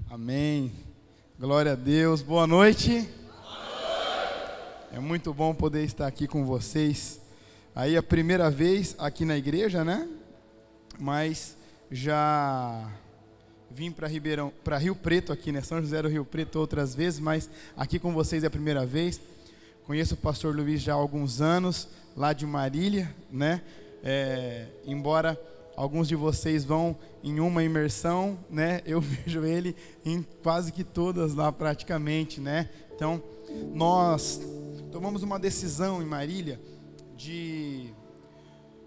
Amém. Glória a Deus. Boa noite. É muito bom poder estar aqui com vocês. Aí a primeira vez aqui na igreja, né? Mas já vim para Rio Preto aqui, né? São José do Rio Preto outras vezes, mas aqui com vocês é a primeira vez. Conheço o pastor Luiz já há alguns anos, lá de Marília, né? Embora alguns de vocês vão em uma imersão, né? Eu vejo ele em quase que todas lá praticamente, né? Então, nós tomamos uma decisão em Marília de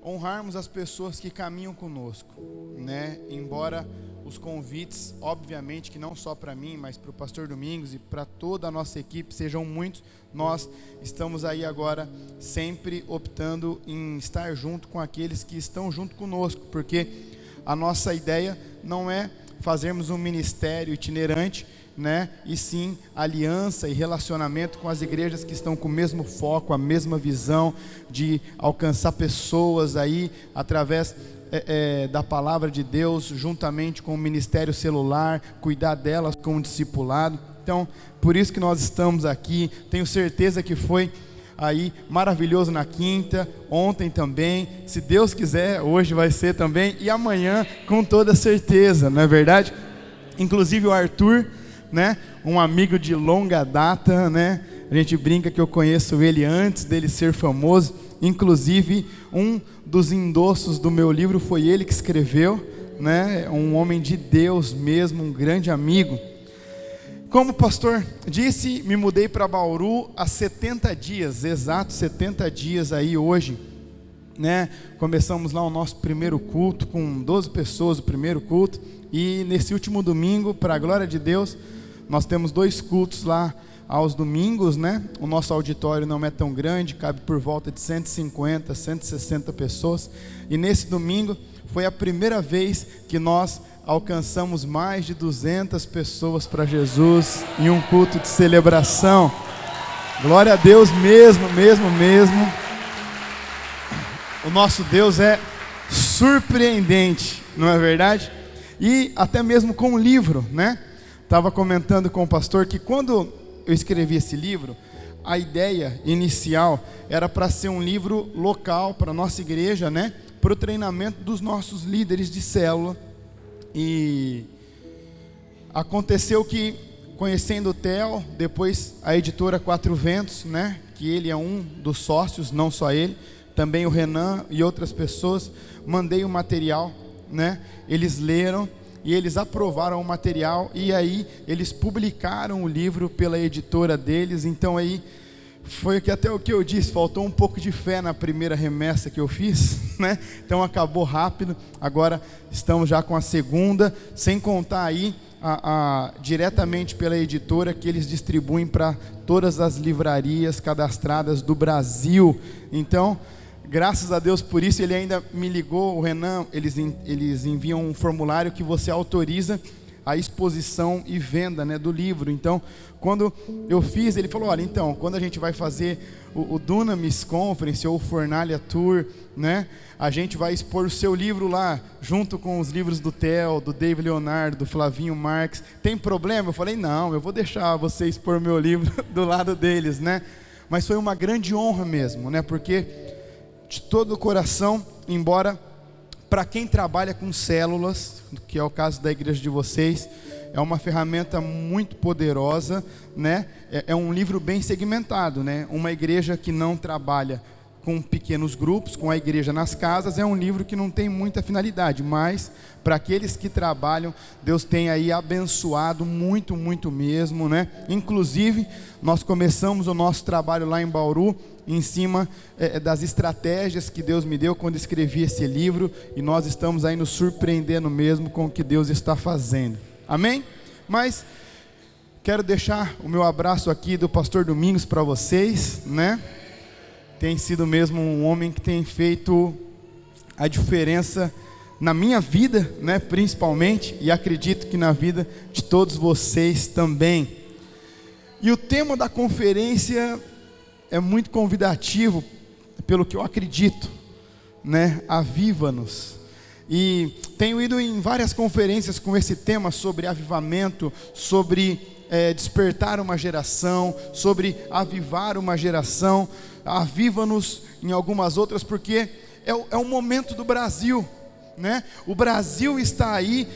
honrarmos as pessoas que caminham conosco, né? Embora os convites, obviamente, que não só para mim, mas para o pastor Domingos e para toda a nossa equipe, sejam muitos, nós estamos aí agora sempre optando em estar junto com aqueles que estão junto conosco, porque a nossa ideia não é fazermos um ministério itinerante, né? E sim aliança e relacionamento com as igrejas que estão com o mesmo foco, a mesma visão de alcançar pessoas aí através da palavra de Deus, juntamente com o ministério celular, cuidar delas com o discipulado. Então, por isso que nós estamos aqui. Tenho certeza que foi aí maravilhoso na quinta, ontem também, se Deus quiser, hoje vai ser também, e amanhã com toda certeza, não é verdade? Inclusive o Arthur, né, um amigo de longa data, né, a gente brinca que eu conheço ele antes dele ser famoso, inclusive um dos endossos do meu livro foi ele que escreveu, né, um homem de Deus mesmo, um grande amigo. Como o pastor disse, me mudei para Bauru há 70 dias, exato 70 dias aí hoje, né? Começamos lá o nosso primeiro culto com 12 pessoas, o primeiro culto, e nesse último domingo, para a glória de Deus, nós temos 2 cultos lá aos domingos, né? O nosso auditório não é tão grande, cabe por volta de 150, 160 pessoas, e nesse domingo foi a primeira vez que nós alcançamos mais de 200 pessoas para Jesus em um culto de celebração. Glória a Deus mesmo. O nosso Deus é surpreendente, não é verdade? E até mesmo com o livro, né? Estava comentando com o pastor que quando eu escrevi esse livro, a ideia inicial era para ser um livro local para a nossa igreja, né? Para o treinamento dos nossos líderes de célula. E aconteceu que, conhecendo o Theo, depois a editora Quatro Ventos, né, que ele é um dos sócios, não só ele, também o Renan e outras pessoas, mandei o material, né, eles leram e eles aprovaram o material, e aí eles publicaram o livro pela editora deles. Então aí foi que até o que eu disse, faltou um pouco de fé na primeira remessa que eu fiz, né? Então acabou rápido, agora estamos já com a segunda, sem contar aí diretamente pela editora que eles distribuem para todas as livrarias cadastradas do Brasil. Então, graças a Deus por isso, ele ainda me ligou, o Renan, eles enviam um formulário que você autoriza a exposição e venda, né, do livro. Então, quando eu fiz, ele falou, olha, então, quando a gente vai fazer o Dunamis Conference ou o Fornalha Tour, né, a gente vai expor o seu livro lá, junto com os livros do Theo, do David Leonardo, do Flavinho Marques. Tem problema? Eu falei, não, eu vou deixar você expor meu livro do lado deles, né? Mas foi uma grande honra mesmo, né, porque de todo o coração, embora para quem trabalha com células, que é o caso da igreja de vocês, é uma ferramenta muito poderosa, né? É um livro bem segmentado, né? Uma igreja que não trabalha com pequenos grupos, com a igreja nas casas, é um livro que não tem muita finalidade, mas para aqueles que trabalham, Deus tem aí abençoado muito mesmo, né? Inclusive, nós começamos o nosso trabalho lá em Bauru, em cima das estratégias que Deus me deu quando escrevi esse livro, e nós estamos aí nos surpreendendo mesmo com o que Deus está fazendo, amém? Mas quero deixar o meu abraço aqui do pastor Domingos para vocês, né? Tem sido mesmo um homem que tem feito a diferença na minha vida, né, principalmente, e acredito que na vida de todos vocês também. E o tema da conferência é muito convidativo, pelo que eu acredito, né? Aviva-nos. e tenho ido em várias conferências com esse tema sobre avivamento, sobre despertar uma geração, sobre avivar uma geração. Aviva-nos em algumas outras, porque é o momento do Brasil, né? O Brasil está aí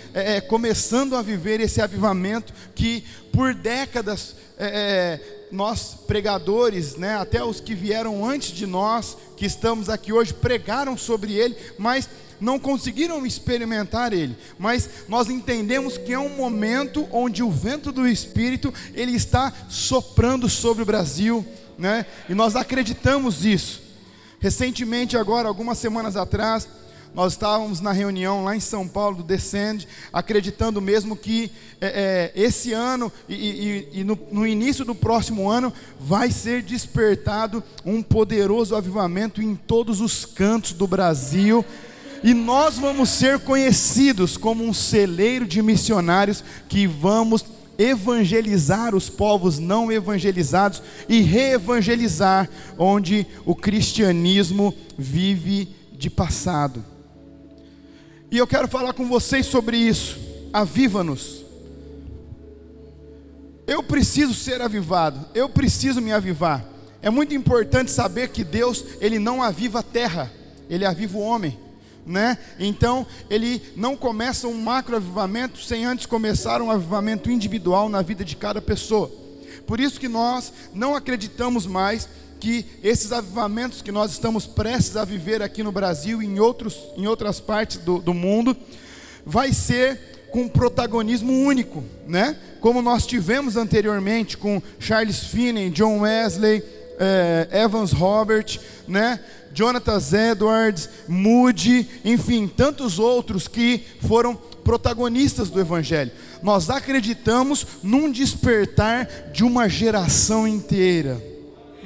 começando a viver esse avivamento que por décadas nós pregadores, né, até os que vieram antes de nós, que estamos aqui hoje, pregaram sobre ele, mas não conseguiram experimentar ele. Mas nós entendemos que é um momento onde o vento do Espírito, ele está soprando sobre o Brasil, né? E nós acreditamos nisso. Recentemente, agora, algumas semanas atrás, nós estávamos na reunião lá em São Paulo do Descend, acreditando mesmo que esse ano e no início do próximo ano vai ser despertado um poderoso avivamento em todos os cantos do Brasil, e nós vamos ser conhecidos como um celeiro de missionários que vamos evangelizar os povos não evangelizados e reevangelizar onde o cristianismo vive de passado. E eu quero falar com vocês sobre isso. Aviva-nos. Eu preciso ser avivado, eu preciso me avivar. É muito importante saber que Deus, Ele não aviva a terra, Ele aviva o homem, né? Então, Ele não começa um macro avivamento sem antes começar um avivamento individual na vida de cada pessoa. Por isso que nós não acreditamos mais que esses avivamentos que nós estamos prestes a viver aqui no Brasil e em outras partes do mundo, vai ser com protagonismo único, né? Como nós tivemos anteriormente com Charles Finney, John Wesley, Evans Robert, né? Jonathan Edwards, Moody, enfim, tantos outros que foram protagonistas do Evangelho. Nós acreditamos num despertar de uma geração inteira,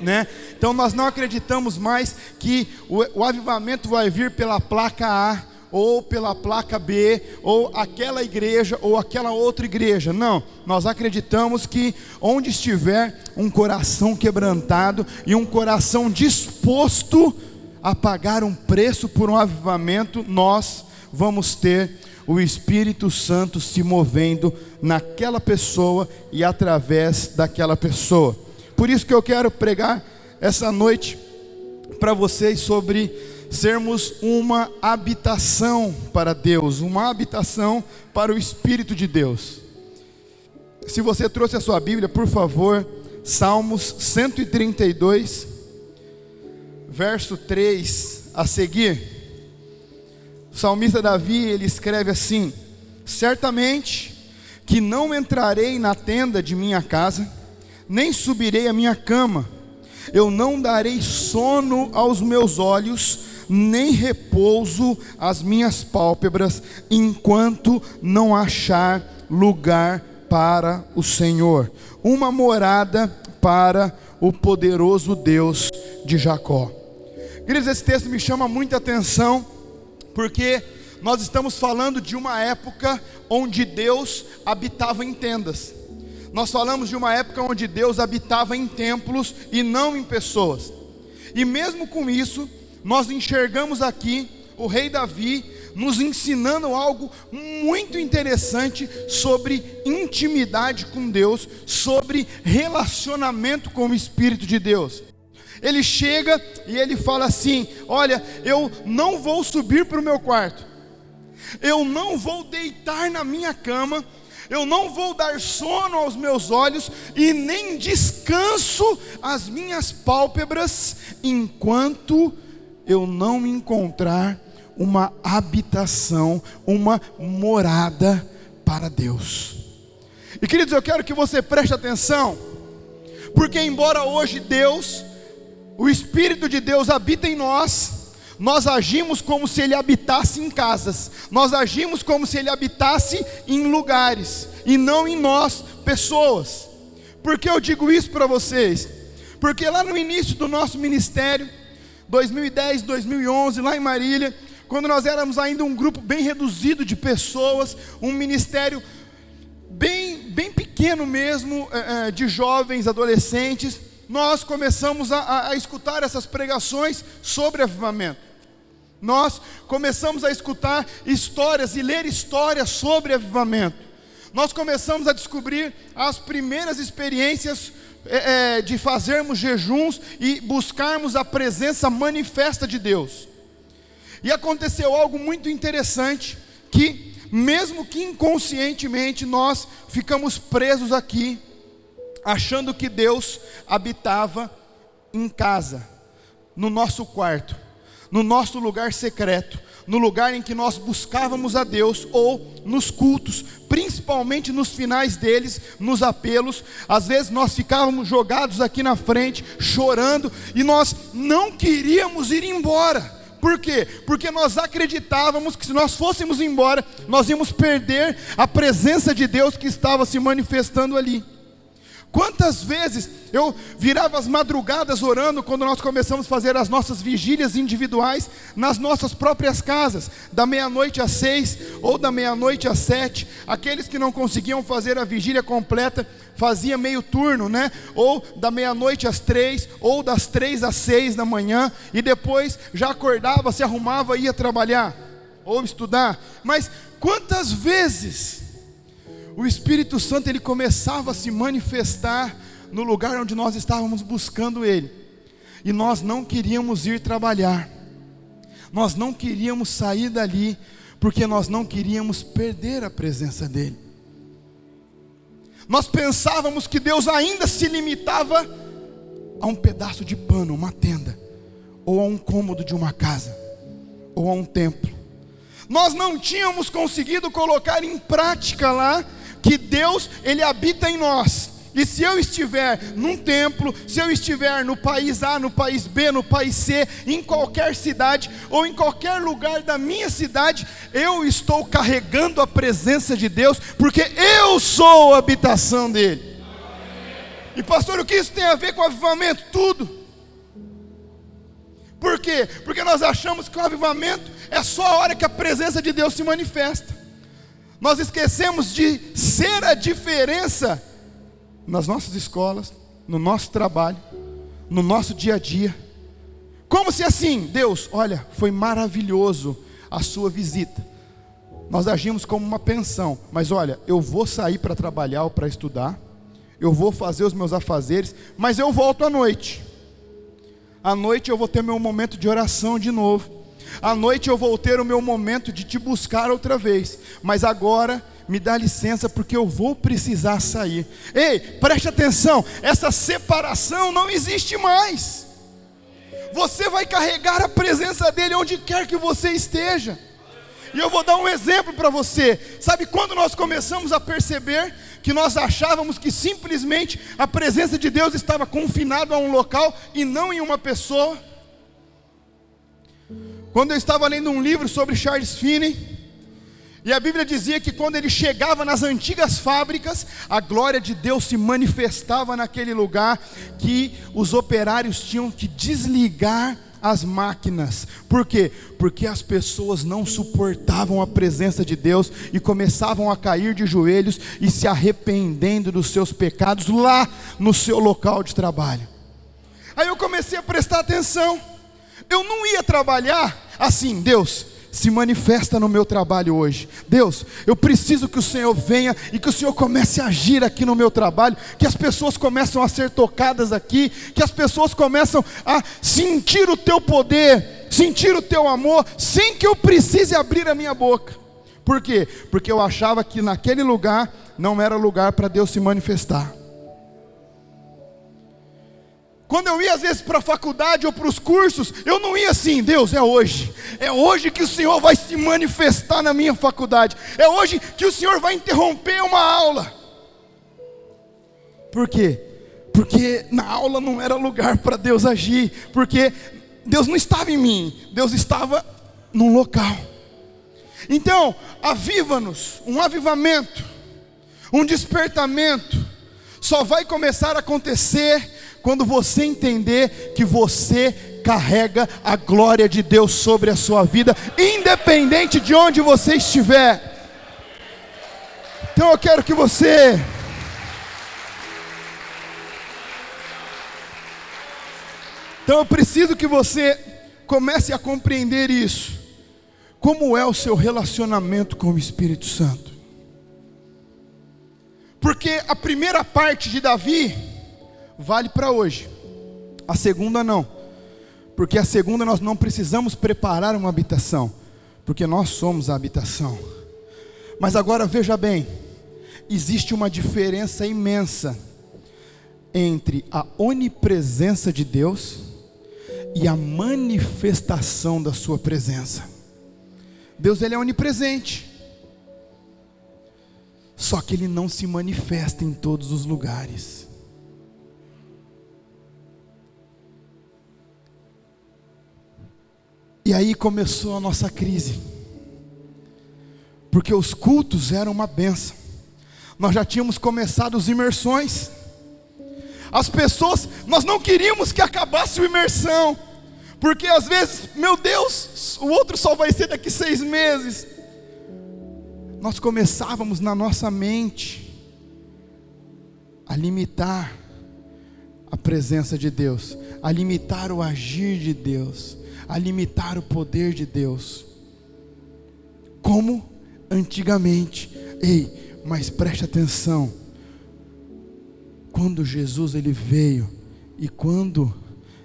né? Então nós não acreditamos mais que o avivamento vai vir pela placa A, ou pela placa B, ou aquela igreja, ou aquela outra igreja. Não, nós acreditamos que onde estiver um coração quebrantado e um coração disposto a pagar um preço por um avivamento, nós vamos ter o Espírito Santo se movendo naquela pessoa e através daquela pessoa. Por isso que eu quero pregar essa noite para vocês sobre sermos uma habitação para Deus, uma habitação para o Espírito de Deus. Se você trouxe a sua Bíblia, por favor, Salmos 132, verso 3 a seguir. O salmista Davi, ele escreve assim: certamente que não entrarei na tenda de minha casa, nem subirei à minha cama, eu não darei sono aos meus olhos, nem repouso às minhas pálpebras, enquanto não achar lugar para o Senhor, uma morada para o poderoso Deus de Jacó. Queridos, esse texto me chama muita atenção, porque nós estamos falando de uma época onde Deus habitava em tendas. Nós falamos de uma época onde Deus habitava em templos e não em pessoas. E mesmo com isso, nós enxergamos aqui o rei Davi nos ensinando algo muito interessante sobre intimidade com Deus, sobre relacionamento com o Espírito de Deus. Ele chega e ele fala assim: olha, eu não vou subir para o meu quarto, eu não vou deitar na minha cama, eu não vou dar sono aos meus olhos e nem descanso às minhas pálpebras, enquanto eu não encontrar uma habitação, uma morada para Deus. E queridos, eu quero que você preste atenção, porque embora hoje Deus, o Espírito de Deus habita em nós, nós agimos como se Ele habitasse em casas, nós agimos como se Ele habitasse em lugares, e não em nós, pessoas. Por que eu digo isso para vocês? Porque lá no início do nosso ministério, 2010, 2011, lá em Marília, quando nós éramos ainda um grupo bem reduzido de pessoas, um ministério bem pequeno mesmo, de jovens, adolescentes, nós começamos a escutar essas pregações sobre avivamento. Nós começamos a escutar histórias e ler histórias sobre avivamento. Nós começamos a descobrir as primeiras experiências de fazermos jejuns e buscarmos a presença manifesta de Deus. E aconteceu algo muito interessante, que mesmo que inconscientemente nós ficamos presos aqui, achando que Deus habitava em casa, no nosso quarto, no nosso lugar secreto, no lugar em que nós buscávamos a Deus, ou nos cultos, principalmente nos finais deles, nos apelos. Às vezes nós ficávamos jogados aqui na frente, chorando, e nós não queríamos ir embora. Por quê? Porque nós acreditávamos que se nós fôssemos embora, nós íamos perder a presença de Deus que estava se manifestando ali. Quantas vezes eu virava as madrugadas orando, quando nós começamos a fazer as nossas vigílias individuais, nas nossas próprias casas, da meia-noite às 6, ou da meia-noite às 7, aqueles que não conseguiam fazer a vigília completa, fazia meio turno, né? Ou da meia-noite às 3, ou das 3 às 6 da manhã, e depois já acordava, se arrumava e ia trabalhar, ou estudar. Mas quantas vezes o Espírito Santo ele começava a se manifestar no lugar onde nós estávamos buscando Ele, e nós não queríamos ir trabalhar, nós não queríamos sair dali, porque nós não queríamos perder a presença dEle. Nós pensávamos que Deus ainda se limitava a um pedaço de pano, uma tenda, ou a um cômodo de uma casa, ou a um templo. Nós não tínhamos conseguido colocar em prática lá que Deus, Ele habita em nós. E se eu estiver num templo, se eu estiver no país A, no país B, no país C, em qualquer cidade, ou em qualquer lugar da minha cidade, eu estou carregando a presença de Deus, porque eu sou a habitação dEle. E pastor, o que isso tem a ver com avivamento? Tudo. Por quê? Porque nós achamos que o avivamento é só a hora que a presença de Deus se manifesta. Nós esquecemos de ser a diferença nas nossas escolas, no nosso trabalho, no nosso dia a dia. Como se assim, Deus, olha, foi maravilhoso a sua visita. Nós agimos como uma pensão, mas olha, eu vou sair para trabalhar ou para estudar, eu vou fazer os meus afazeres, mas eu volto à noite. À noite eu vou ter meu momento de oração de novo. À noite eu vou ter o meu momento de te buscar outra vez, mas agora me dá licença, porque eu vou precisar sair. Ei, preste atenção, essa separação não existe mais. Você vai carregar a presença dEle onde quer que você esteja. E eu vou dar um exemplo para você. Sabe quando nós começamos a perceber que nós achávamos que simplesmente a presença de Deus estava confinada a um local e não em uma pessoa? Quando eu estava lendo um livro sobre Charles Finney, e a Bíblia dizia que quando ele chegava nas antigas fábricas, a glória de Deus se manifestava naquele lugar, que os operários tinham que desligar as máquinas. Por quê? Porque as pessoas não suportavam a presença de Deus e começavam a cair de joelhos e se arrependendo dos seus pecados lá no seu local de trabalho. Aí eu comecei a prestar atenção. Eu não ia trabalhar assim, Deus, se manifesta no meu trabalho hoje. Deus, eu preciso que o Senhor venha e que o Senhor comece a agir aqui no meu trabalho, que as pessoas começam a ser tocadas aqui, que as pessoas começam a sentir o teu poder, sentir o teu amor, sem que eu precise abrir a minha boca. Por quê? Porque eu achava que naquele lugar não era lugar para Deus se manifestar. Quando eu ia às vezes para a faculdade ou para os cursos, eu não ia assim, Deus, é hoje que o Senhor vai se manifestar na minha faculdade, é hoje que o Senhor vai interromper uma aula. Por quê? Porque na aula não era lugar para Deus agir, porque Deus não estava em mim, Deus estava num local. Então, aviva-nos, um avivamento, um despertamento, só vai começar a acontecer quando você entender que você carrega a glória de Deus sobre a sua vida, independente de onde você estiver. Então eu quero que você Então eu preciso que você comece a compreender isso. Como é o seu relacionamento com o Espírito Santo? Porque a primeira parte de Davi vale para hoje, a segunda não. Porque a segunda nós não precisamos preparar uma habitação, porque nós somos a habitação. Mas agora veja bem, existe uma diferença imensa entre a onipresença de Deus e a manifestação da sua presença. Deus, ele é onipresente, só que ele não se manifesta em todos os lugares. E aí começou a nossa crise, porque os cultos eram uma bênção. Nós já tínhamos começado as imersões. As pessoas, nós não queríamos que acabasse a imersão, porque às vezes, meu Deus, o outro só vai ser daqui 6 meses. Nós começávamos na nossa mente a limitar a presença de Deus, a limitar o agir de Deus, a limitar o poder de Deus, como antigamente. Ei, mas preste atenção, quando Jesus ele veio, e quando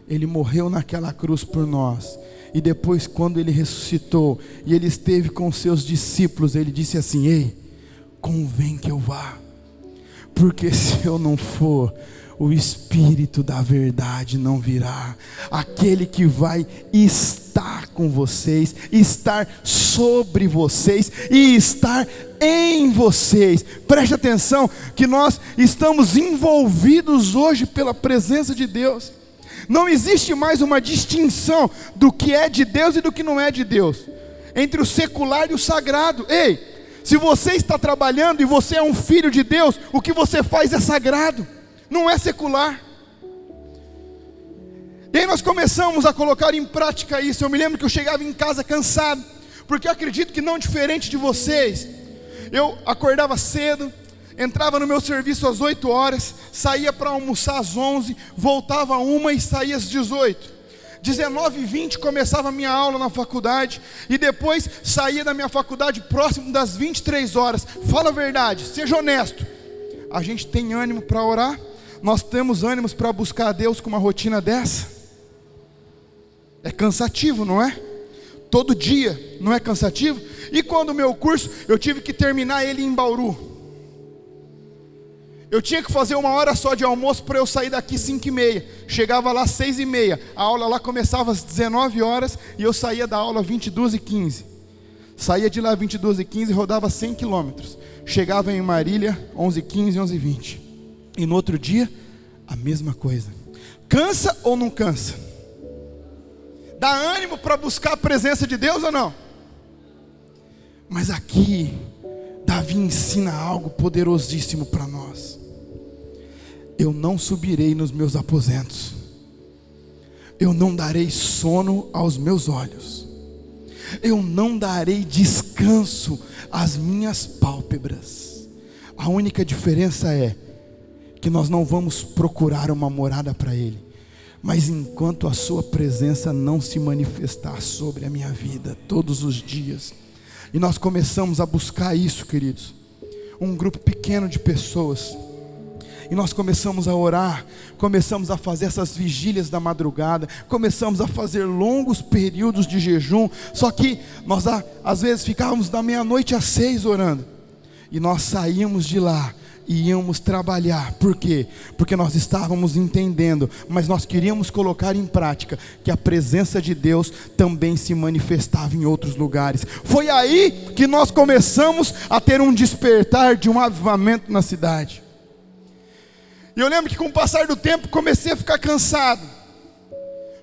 ele morreu naquela cruz por nós, e depois quando ele ressuscitou, e ele esteve com seus discípulos, ele disse assim: ei, convém que eu vá, porque se eu não for, o Espírito da verdade não virá, aquele que vai estar com vocês, estar sobre vocês e estar em vocês. Preste atenção que nós estamos envolvidos hoje pela presença de Deus. Não existe mais uma distinção do que é de Deus e do que não é de Deus, entre o secular e o sagrado. Ei, se você está trabalhando e você é um filho de Deus, o que você faz é sagrado, não é secular. E aí nós começamos a colocar em prática isso. Eu me lembro que eu chegava em casa cansado, porque eu acredito que não diferente de vocês, eu acordava cedo, entrava no meu serviço às 8 horas, saía para almoçar às 11, voltava às 1 e saía às 18. 19h20 começava a minha aula na faculdade, e depois saía da minha faculdade próximo das 23 horas. Fala a verdade, seja honesto. A gente tem ânimo para orar? Nós temos ânimos para buscar a Deus com uma rotina dessa? É cansativo, não é? Todo dia, não é cansativo? E quando o meu curso, eu tive que terminar ele em Bauru. Eu tinha que fazer 1 hora só de almoço para eu sair daqui 5h30. Chegava lá 6h30. A aula lá começava às 19 horas e eu saía da aula 22h15. Saía de lá 22h15 e rodava 100 quilômetros. Chegava em Marília 11h15, 11h20. E no outro dia, a mesma coisa. Cansa ou não cansa? Dá ânimo para buscar a presença de Deus ou não? Mas aqui, Davi ensina algo poderosíssimo para nós. Eu não subirei nos meus aposentos, eu não darei sono aos meus olhos, eu não darei descanso às minhas pálpebras. A única diferença é que nós não vamos procurar uma morada para Ele, mas enquanto a sua presença não se manifestar sobre a minha vida todos os dias. E nós começamos a buscar isso, queridos, um grupo pequeno de pessoas, e nós começamos a orar, começamos a fazer essas vigílias da madrugada, começamos a fazer longos períodos de jejum. Só que nós às vezes ficávamos da meia-noite às 6 orando, e nós saíamos de lá e íamos trabalhar. Por quê? Porque nós estávamos entendendo, mas nós queríamos colocar em prática que a presença de Deus também se manifestava em outros lugares. Foi aí que nós começamos a ter um despertar de um avivamento na cidade. E eu lembro que com o passar do tempo comecei a ficar cansado.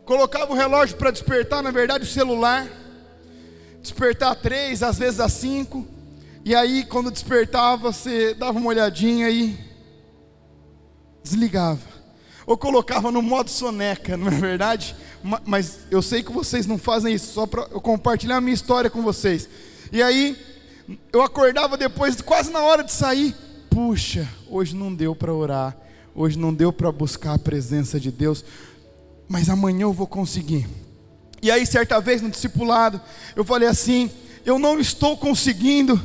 Colocava o relógio para despertar, na verdade o celular, despertar às 3, às vezes às 5. E aí quando despertava, você dava uma olhadinha e desligava. Ou colocava no modo soneca, não é verdade? Mas eu sei que vocês não fazem isso, só para eu compartilhar a minha história com vocês. E aí eu acordava depois, quase na hora de sair. Puxa, hoje não deu para orar, hoje não deu para buscar a presença de Deus, mas amanhã eu vou conseguir. E aí certa vez no discipulado, eu falei assim, eu não estou conseguindo.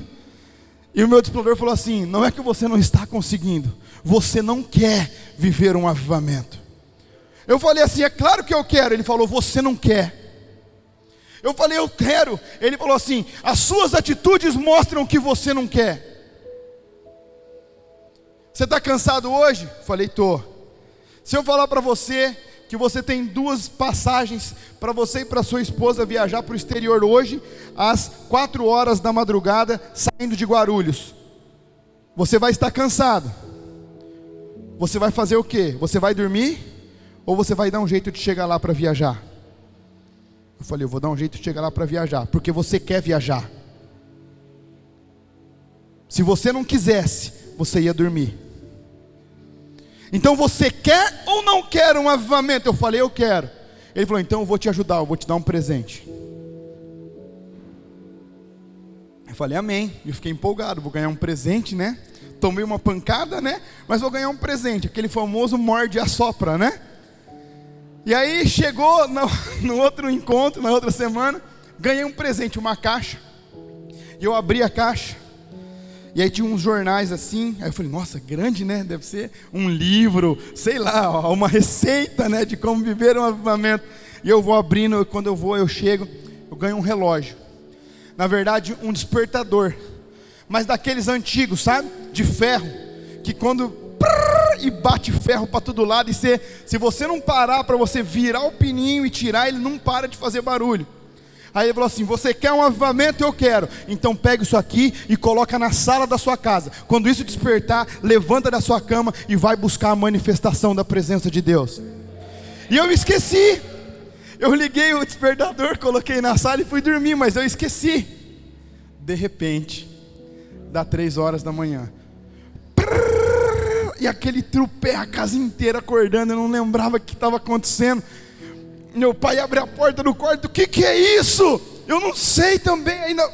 E o meu discipulador falou assim, não é que você não está conseguindo, você não quer viver um avivamento. Eu falei assim, é claro que eu quero. Ele falou, você não quer. Eu falei, eu quero. Ele falou assim, as suas atitudes mostram que você não quer. Você está cansado hoje? Falei, tô. Se eu falar para você que você tem 2 passagens para você e para sua esposa viajar para o exterior hoje, às 4 horas da madrugada, saindo de Guarulhos, você vai estar cansado. Você vai fazer o quê? Você vai dormir? Ou você vai dar um jeito de chegar lá para viajar? Eu falei, eu vou dar um jeito de chegar lá para viajar, porque você quer viajar. Se você não quisesse, você ia dormir. Então você quer ou não quer um avivamento? Eu falei, eu quero. Ele falou, então eu vou te ajudar, eu vou te dar um presente. Eu falei, amém. E eu fiquei empolgado, vou ganhar um presente, né? Tomei uma pancada, né? Mas vou ganhar um presente, aquele famoso morde e assopra, né? E aí chegou no outro encontro, na outra semana, ganhei um presente, uma caixa. E eu abri a caixa. E aí tinha uns jornais assim, aí eu falei, nossa, grande, né? Deve ser um livro, sei lá, uma receita, né? De como viver um avivamento. E eu vou abrindo, quando eu chego, eu ganho um relógio. Na verdade, um despertador. Mas daqueles antigos, sabe? De ferro. Que quando... E bate ferro para todo lado. E se você não parar para você virar o pininho e tirar, ele não para de fazer barulho. Aí ele falou assim, você quer um avivamento? Eu quero. Então pega isso aqui e coloca na sala da sua casa. Quando isso despertar, levanta da sua cama e vai buscar a manifestação da presença de Deus. E eu esqueci. Eu liguei o despertador, coloquei na sala e fui dormir, mas eu esqueci. De repente, dá 3 horas da manhã. E aquele trupé, a casa inteira acordando, eu não lembrava o que estava acontecendo. Meu pai abre a porta do quarto, o que é isso? Eu não sei também ainda.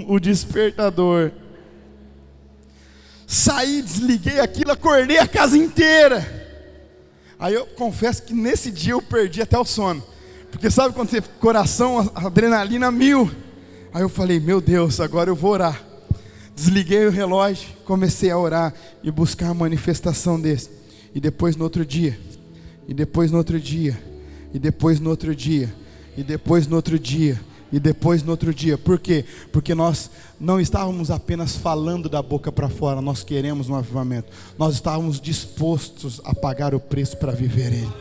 O despertador. Saí, desliguei aquilo, acordei a casa inteira. Aí eu confesso que nesse dia eu perdi até o sono. Porque sabe quando você coração, adrenalina 1000. Aí eu falei, meu Deus, agora eu vou orar. Desliguei o relógio, comecei a orar e buscar a manifestação desse. E depois no outro dia, e depois no outro dia, e depois no outro dia, e depois no outro dia, e depois no outro dia. Por quê? Porque nós não estávamos apenas falando da boca para fora, nós queremos um avivamento. Nós estávamos dispostos a pagar o preço para viver ele.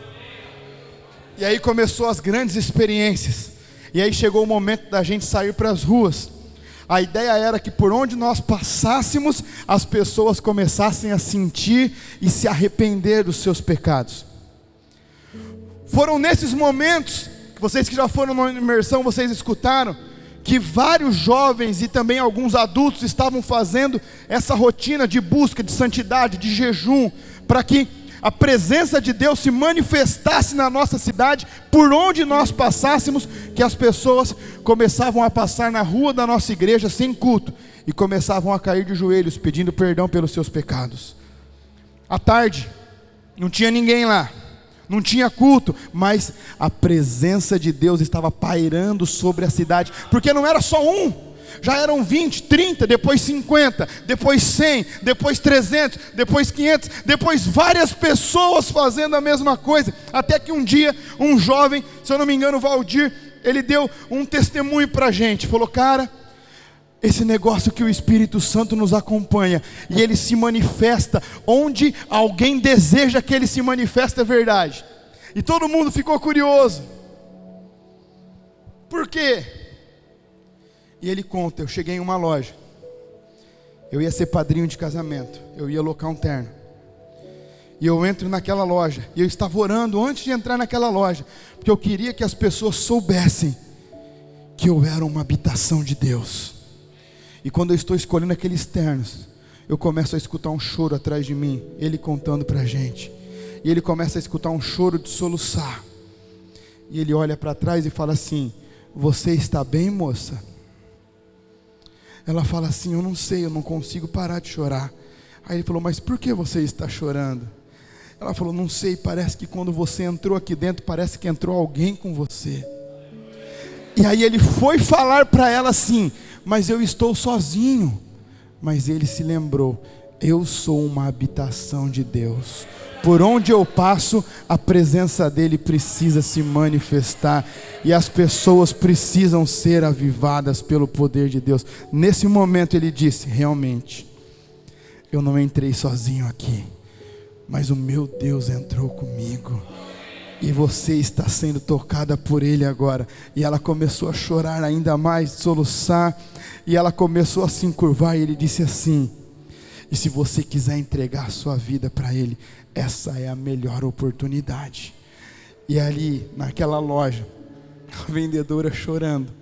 E aí começou as grandes experiências. E aí chegou o momento da gente sair para as ruas. A ideia era que por onde nós passássemos, as pessoas começassem a sentir e se arrepender dos seus pecados. Foram nesses momentos, vocês que já foram na imersão, vocês escutaram, que vários jovens e também alguns adultos estavam fazendo essa rotina de busca de santidade, de jejum, para que a presença de Deus se manifestasse na nossa cidade, por onde nós passássemos, que as pessoas começavam a passar na rua da nossa igreja sem culto, e começavam a cair de joelhos, pedindo perdão pelos seus pecados. À tarde, não tinha ninguém lá, não tinha culto, mas a presença de Deus estava pairando sobre a cidade, porque não era só um, já eram 20, 30, depois 50, depois 100, depois 300, depois 500, depois várias pessoas fazendo a mesma coisa, até que um dia, um jovem, se eu não me engano, Valdir, ele deu um testemunho para a gente, falou, cara, esse negócio que o Espírito Santo nos acompanha, e ele se manifesta, onde alguém deseja que ele se manifeste, é verdade. E todo mundo ficou curioso. Por quê? E ele conta, eu cheguei em uma loja, eu ia ser padrinho de casamento, eu ia alocar um terno, e eu entro naquela loja, e eu estava orando antes de entrar naquela loja, porque eu queria que as pessoas soubessem que eu era uma habitação de Deus. E quando eu estou escolhendo aqueles ternos, eu começo a escutar um choro atrás de mim, ele contando para a gente, e ele começa a escutar um choro de soluçar, e ele olha para trás e fala assim, você está bem, moça? Ela fala assim, eu não sei, eu não consigo parar de chorar. Aí ele falou, mas por que você está chorando? Ela falou, não sei, parece que quando você entrou aqui dentro, parece que entrou alguém com você. E aí ele foi falar para ela assim: mas eu estou sozinho. Mas ele se lembrou: eu sou uma habitação de Deus. Por onde eu passo, a presença dele precisa se manifestar, e as pessoas precisam ser avivadas pelo poder de Deus. Nesse momento ele disse: realmente, eu não entrei sozinho aqui, mas o meu Deus entrou comigo, e você está sendo tocada por ele agora. E ela começou a chorar ainda mais, soluçar, e ela começou a se encurvar, e ele disse assim: e se você quiser entregar a sua vida para ele, essa é a melhor oportunidade. E ali naquela loja, a vendedora chorando,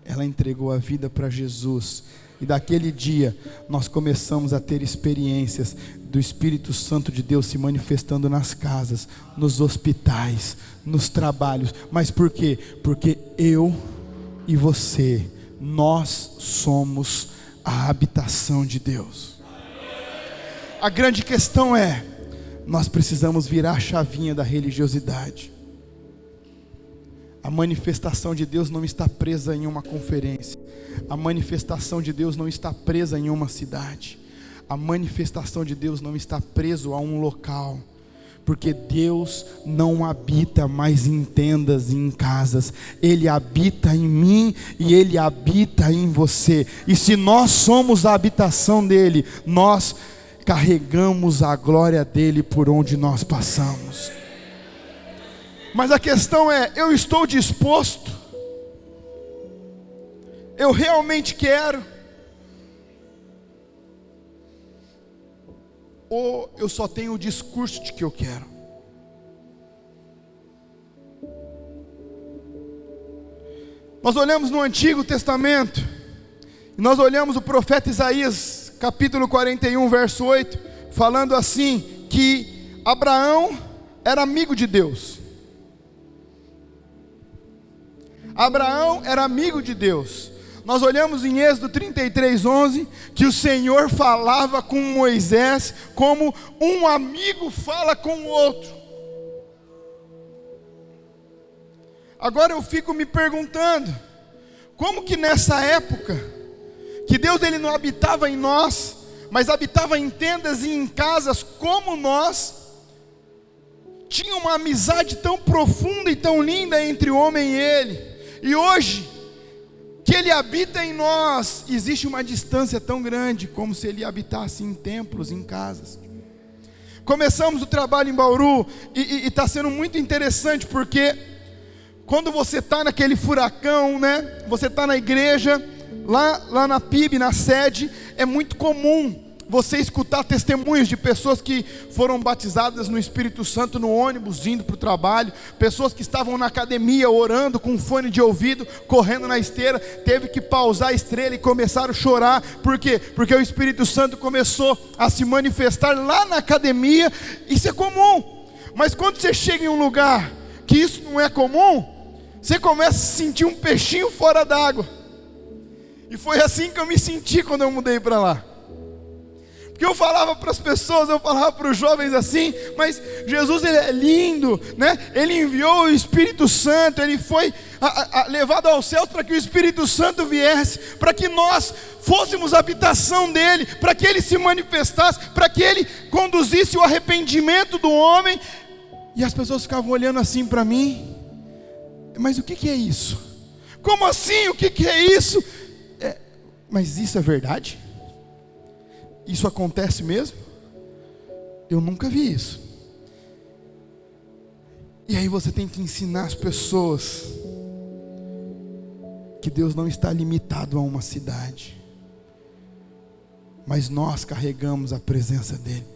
ela entregou a vida para Jesus. E daquele dia nós começamos a ter experiências do Espírito Santo de Deus se manifestando nas casas, nos hospitais, nos trabalhos. Mas por quê? Porque eu e você, nós somos a habitação de Deus. A grande questão é: nós precisamos virar a chavinha da religiosidade. A manifestação de Deus não está presa em uma conferência. A manifestação de Deus não está presa em uma cidade. A manifestação de Deus não está preso a um local. Porque Deus não habita mais em tendas e em casas. Ele habita em mim e Ele habita em você. E se nós somos a habitação dEle, nós carregamos a glória dEle por onde nós passamos. Mas a questão é: eu estou disposto? Eu realmente quero? Ou eu só tenho o discurso de que eu quero? Nós olhamos no Antigo Testamento, e nós olhamos o profeta Isaías, capítulo 41, verso 8, falando assim, que Abraão era amigo de Deus. Abraão era amigo de Deus. Nós olhamos em Êxodo 33, 11, que o Senhor falava com Moisés como um amigo fala com o outro. Agora eu fico me perguntando, como que nessa época, que Deus ele não habitava em nós, mas habitava em tendas e em casas como nós, tinha uma amizade tão profunda e tão linda entre o homem e ele. E hoje, que ele habita em nós, existe uma distância tão grande, como se ele habitasse em templos, em casas. Começamos o trabalho em Bauru, e está sendo muito interessante, porque quando você está naquele furacão, né? Você está na igreja, lá na PIB, na sede, é muito comum você escutar testemunhos de pessoas que foram batizadas no Espírito Santo no ônibus, indo para o trabalho, pessoas que estavam na academia orando com um fone de ouvido, correndo na esteira, teve que pausar a estrela e começaram a chorar. Por quê? Porque o Espírito Santo começou a se manifestar lá na academia. Isso é comum, mas quando você chega em um lugar que isso não é comum, você começa a sentir um peixinho fora d'água. E foi assim que eu me senti quando eu mudei para lá. Porque eu falava para as pessoas, eu falava para os jovens assim: mas Jesus ele é lindo, né? Ele enviou o Espírito Santo, ele foi levado aos céus para que o Espírito Santo viesse, para que nós fôssemos a habitação dele, para que ele se manifestasse, para que ele conduzisse o arrependimento do homem. E as pessoas ficavam olhando assim para mim: mas o que é isso? Como assim? O que é isso? Mas isso é verdade? Isso acontece mesmo? Eu nunca vi isso. E aí você tem que ensinar as pessoas que Deus não está limitado a uma cidade, mas nós carregamos a presença dEle.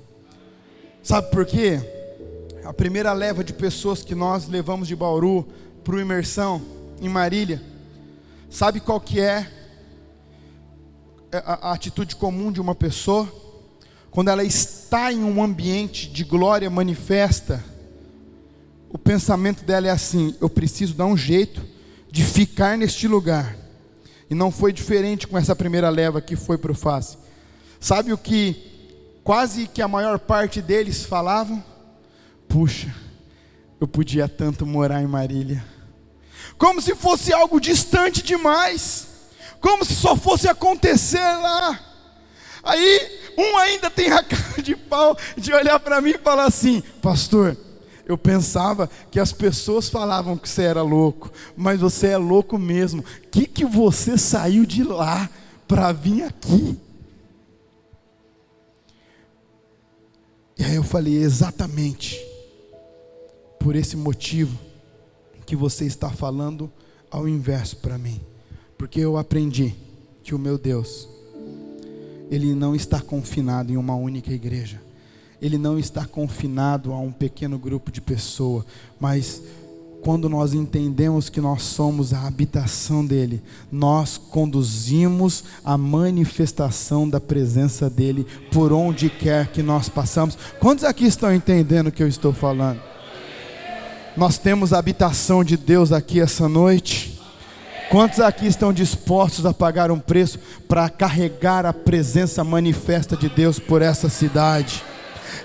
Sabe por quê? A primeira leva de pessoas que nós levamos de Bauru para o Imersão em Marília, sabe qual que é a atitude comum de uma pessoa? Quando ela está em um ambiente de glória manifesta, o pensamento dela é assim: eu preciso dar um jeito de ficar neste lugar. E não foi diferente com essa primeira leva que foi para o Face. Sabe o que quase que a maior parte deles falavam? Puxa, eu podia tanto morar em Marília. como se fosse algo distante demais, como se só fosse acontecer lá. Aí um ainda tem a cara de pau de olhar para mim e falar assim: pastor, eu pensava que as pessoas falavam que você era louco, mas você é louco mesmo. Que você saiu de lá para vir aqui? E aí eu falei: exatamente por esse motivo que você está falando ao inverso para mim, porque eu aprendi que o meu Deus, Ele não está confinado em uma única igreja, Ele não está confinado a um pequeno grupo de pessoas, mas quando nós entendemos que nós somos a habitação dEle, nós conduzimos a manifestação da presença dEle por onde quer que nós passamos. Quantos aqui estão entendendo o que eu estou falando? Nós temos a habitação de Deus aqui essa noite. Quantos aqui estão dispostos a pagar um preço para carregar a presença manifesta de Deus por essa cidade?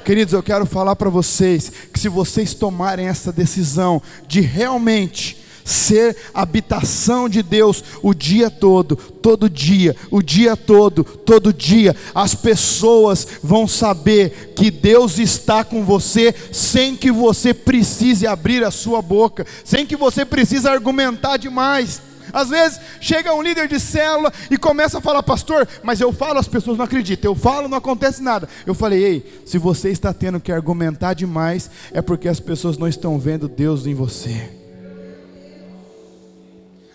Queridos, eu quero falar para vocês que se vocês tomarem essa decisão de realmente ser habitação de Deus o dia todo, todo dia, o dia todo, todo dia, as pessoas vão saber que Deus está com você sem que você precise abrir a sua boca, sem que você precise argumentar demais. Às vezes chega um líder de célula e começa a falar: pastor, mas eu falo, as pessoas não acreditam, eu falo, não acontece nada. Eu falei: ei, se você está tendo que argumentar demais, é porque as pessoas não estão vendo Deus em você.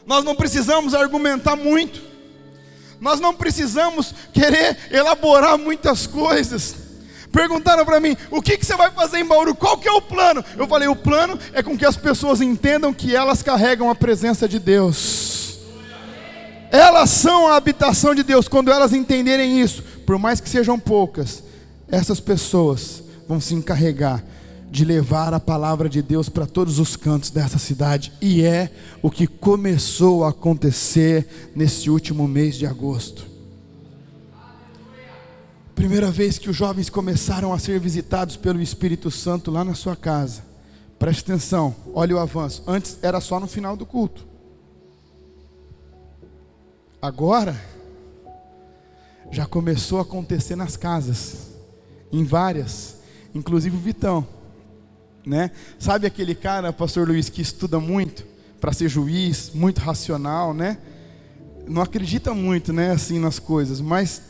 Nós não precisamos argumentar muito, nós não precisamos querer elaborar muitas coisas. Perguntaram para mim: o que você vai fazer em Bauru? Qual que é o plano? Eu falei: o plano é com que as pessoas entendam que elas carregam a presença de Deus. Elas são a habitação de Deus. Quando elas entenderem isso, por mais que sejam poucas, essas pessoas vão se encarregar de levar a palavra de Deus para todos os cantos dessa cidade. E é o que começou a acontecer nesse último mês de agosto. Primeira vez que os jovens começaram a ser visitados pelo Espírito Santo lá na sua casa. Preste atenção, olha o avanço. Antes era só no final do culto. Agora já começou a acontecer nas casas, em várias, inclusive o Vitão, né? Sabe aquele cara, pastor Luiz, que estuda muito para ser juiz, muito racional, né? Não acredita muito, né, assim nas coisas, mas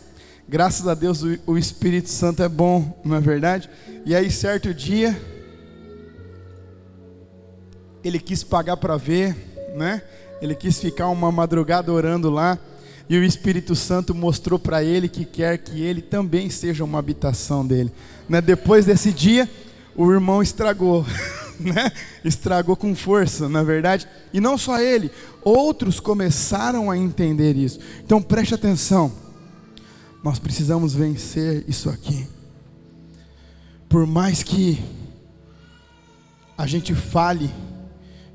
graças a Deus o Espírito Santo é bom, não é verdade? E aí certo dia ele quis pagar para ver, né? Ele quis ficar uma madrugada orando lá, e o Espírito Santo mostrou para ele que quer que ele também seja uma habitação dele, né? Depois desse dia o irmão estragou, né? Estragou com força, na verdade. E não só ele, outros começaram a entender isso. Então preste atenção, nós precisamos vencer isso aqui. Por mais que a gente fale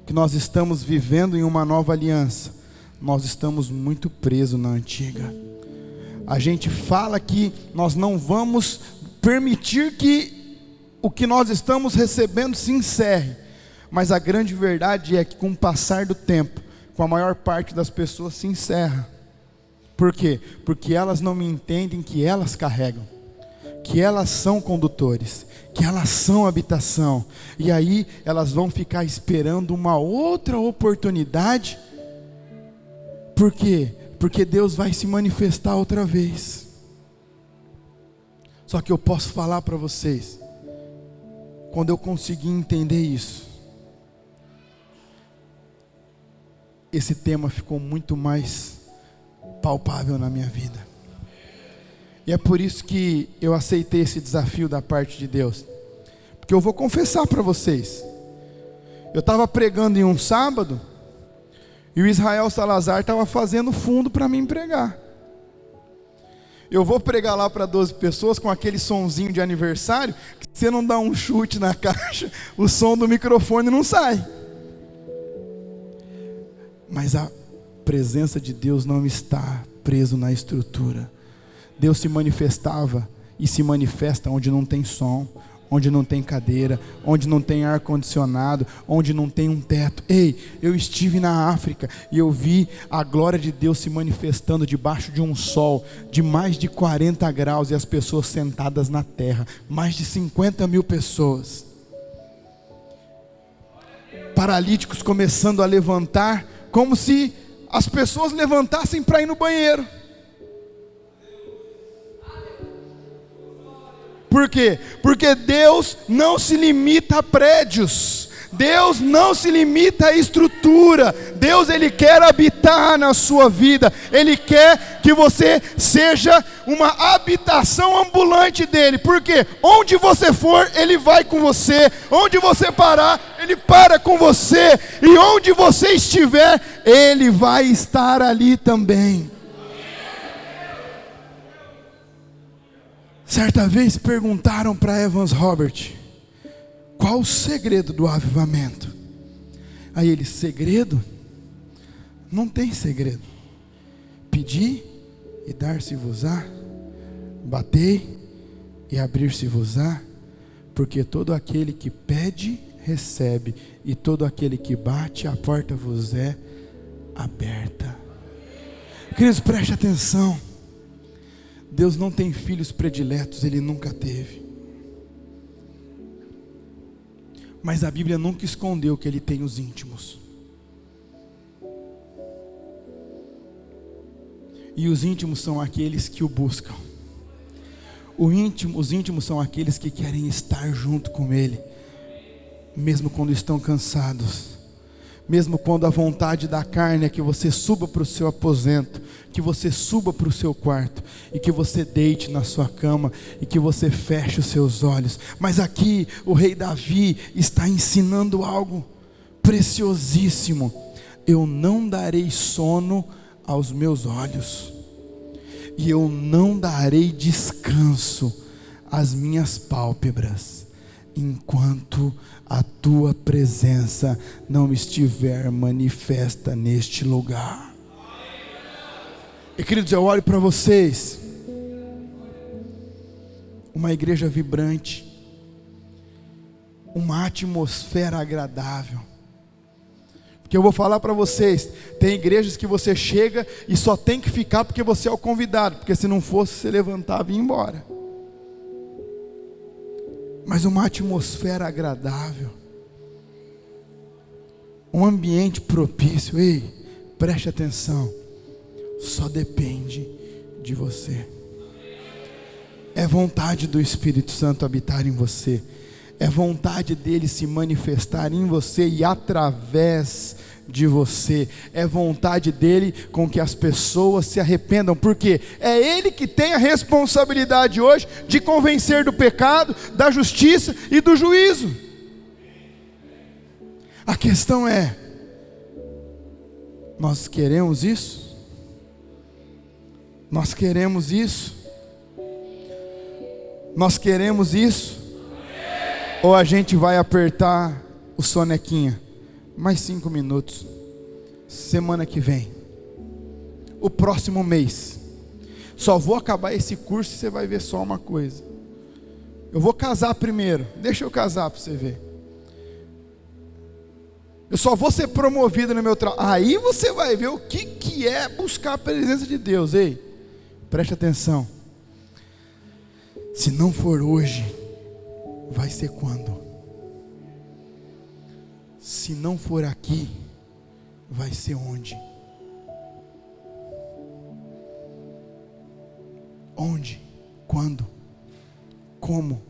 que nós estamos vivendo em uma nova aliança, nós estamos muito presos na antiga. A gente fala que nós não vamos permitir que o que nós estamos recebendo se encerre, mas a grande verdade é que com o passar do tempo, com a maior parte das pessoas se encerra. Por quê? Porque elas não entendem que elas carregam, que elas são condutores, que elas são habitação, e aí elas vão ficar esperando uma outra oportunidade. Por quê? Porque Deus vai se manifestar outra vez. Só que eu posso falar para vocês, quando eu conseguir entender isso, esse tema ficou muito mais palpável na minha vida. E é por isso que eu aceitei esse desafio da parte de Deus. Porque eu vou confessar para vocês, eu estava pregando em um sábado, e o Israel Salazar estava fazendo fundo para mim pregar. Eu vou pregar lá para 12 pessoas com aquele sonzinho de aniversário, que se você não dá um chute na caixa, o som do microfone não sai. Mas a presença de Deus não está preso na estrutura. Deus se manifestava e se manifesta onde não tem som, onde não tem cadeira, onde não tem ar-condicionado, onde não tem um teto. Ei, eu estive na África e eu vi a glória de Deus se manifestando debaixo de um sol de mais de 40 graus e as pessoas sentadas na terra, mais de 50 mil pessoas. Paralíticos começando a levantar, como se as pessoas levantassem para ir no banheiro. Por quê? Porque Deus não se limita a prédios, Deus não se limita a estrutura. Deus, Ele quer habitar na sua vida, Ele quer que você seja uma habitação ambulante dEle. Por quê? Onde você for, Ele vai com você, onde você parar, Ele para com você, e onde você estiver, Ele vai estar ali também. Certa vez perguntaram para Evans Robert, qual o segredo do avivamento? Aí ele, segredo? Não tem segredo. Pedi e dar-se-vos-á, batei e abrir-se-vos-á, porque todo aquele que pede, recebe, e todo aquele que bate, a porta vos é aberta. Queridos, preste atenção. Deus não tem filhos prediletos, Ele nunca teve. Mas a Bíblia nunca escondeu que Ele tem os íntimos. E os íntimos são aqueles que o buscam. Os íntimos são aqueles que querem estar junto com Ele, mesmo quando estão cansados. Mesmo quando a vontade da carne é que você suba para o seu aposento, que você suba para o seu quarto, e que você deite na sua cama, e que você feche os seus olhos. Mas aqui o rei Davi está ensinando algo preciosíssimo. Eu não darei sono aos meus olhos, e eu não darei descanso às minhas pálpebras, enquanto a tua presença não estiver manifesta neste lugar. E queridos, eu olho para vocês, uma igreja vibrante, uma atmosfera agradável. Porque eu vou falar para vocês, tem igrejas que você chega e só tem que ficar porque você é o convidado, porque se não fosse, você levantava e ia embora. Mas uma atmosfera agradável, um ambiente propício. Ei, preste atenção, só depende de você. É vontade do Espírito Santo habitar em você, é vontade dele se manifestar em você e através de você, é vontade dele com que as pessoas se arrependam, porque é ele que tem a responsabilidade hoje de convencer do pecado, da justiça e do juízo. A questão é, nós queremos isso? Nós queremos isso? Nós queremos isso? Ou a gente vai apertar o sonequinha? Mais 5 minutos. Semana que vem, o próximo mês, só vou acabar esse curso e você vai ver só uma coisa. Eu vou casar primeiro, deixa eu casar para você ver. Eu só vou ser promovido no meu trabalho. Aí você vai ver o que é buscar a presença de Deus. Ei, preste atenção. Se não for hoje, vai ser quando? Se não for aqui, vai ser onde? Onde? Quando? Como?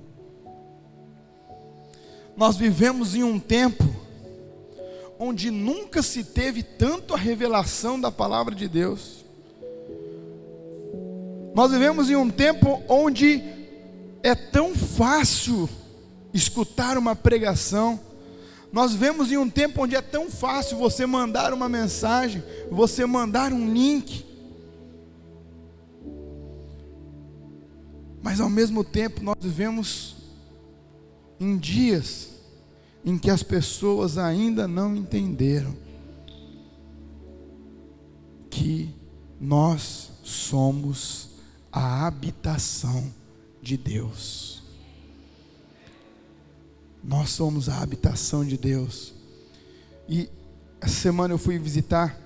Nós vivemos em um tempo onde nunca se teve tanto a revelação da palavra de Deus. Nós vivemos em um tempo onde é tão fácil escutar uma pregação. Nós vivemos em um tempo onde é tão fácil você mandar uma mensagem, você mandar um link. Mas ao mesmo tempo nós vivemos em dias em que as pessoas ainda não entenderam que nós somos a habitação de Deus. Nós somos a habitação de Deus. E essa semana eu fui visitar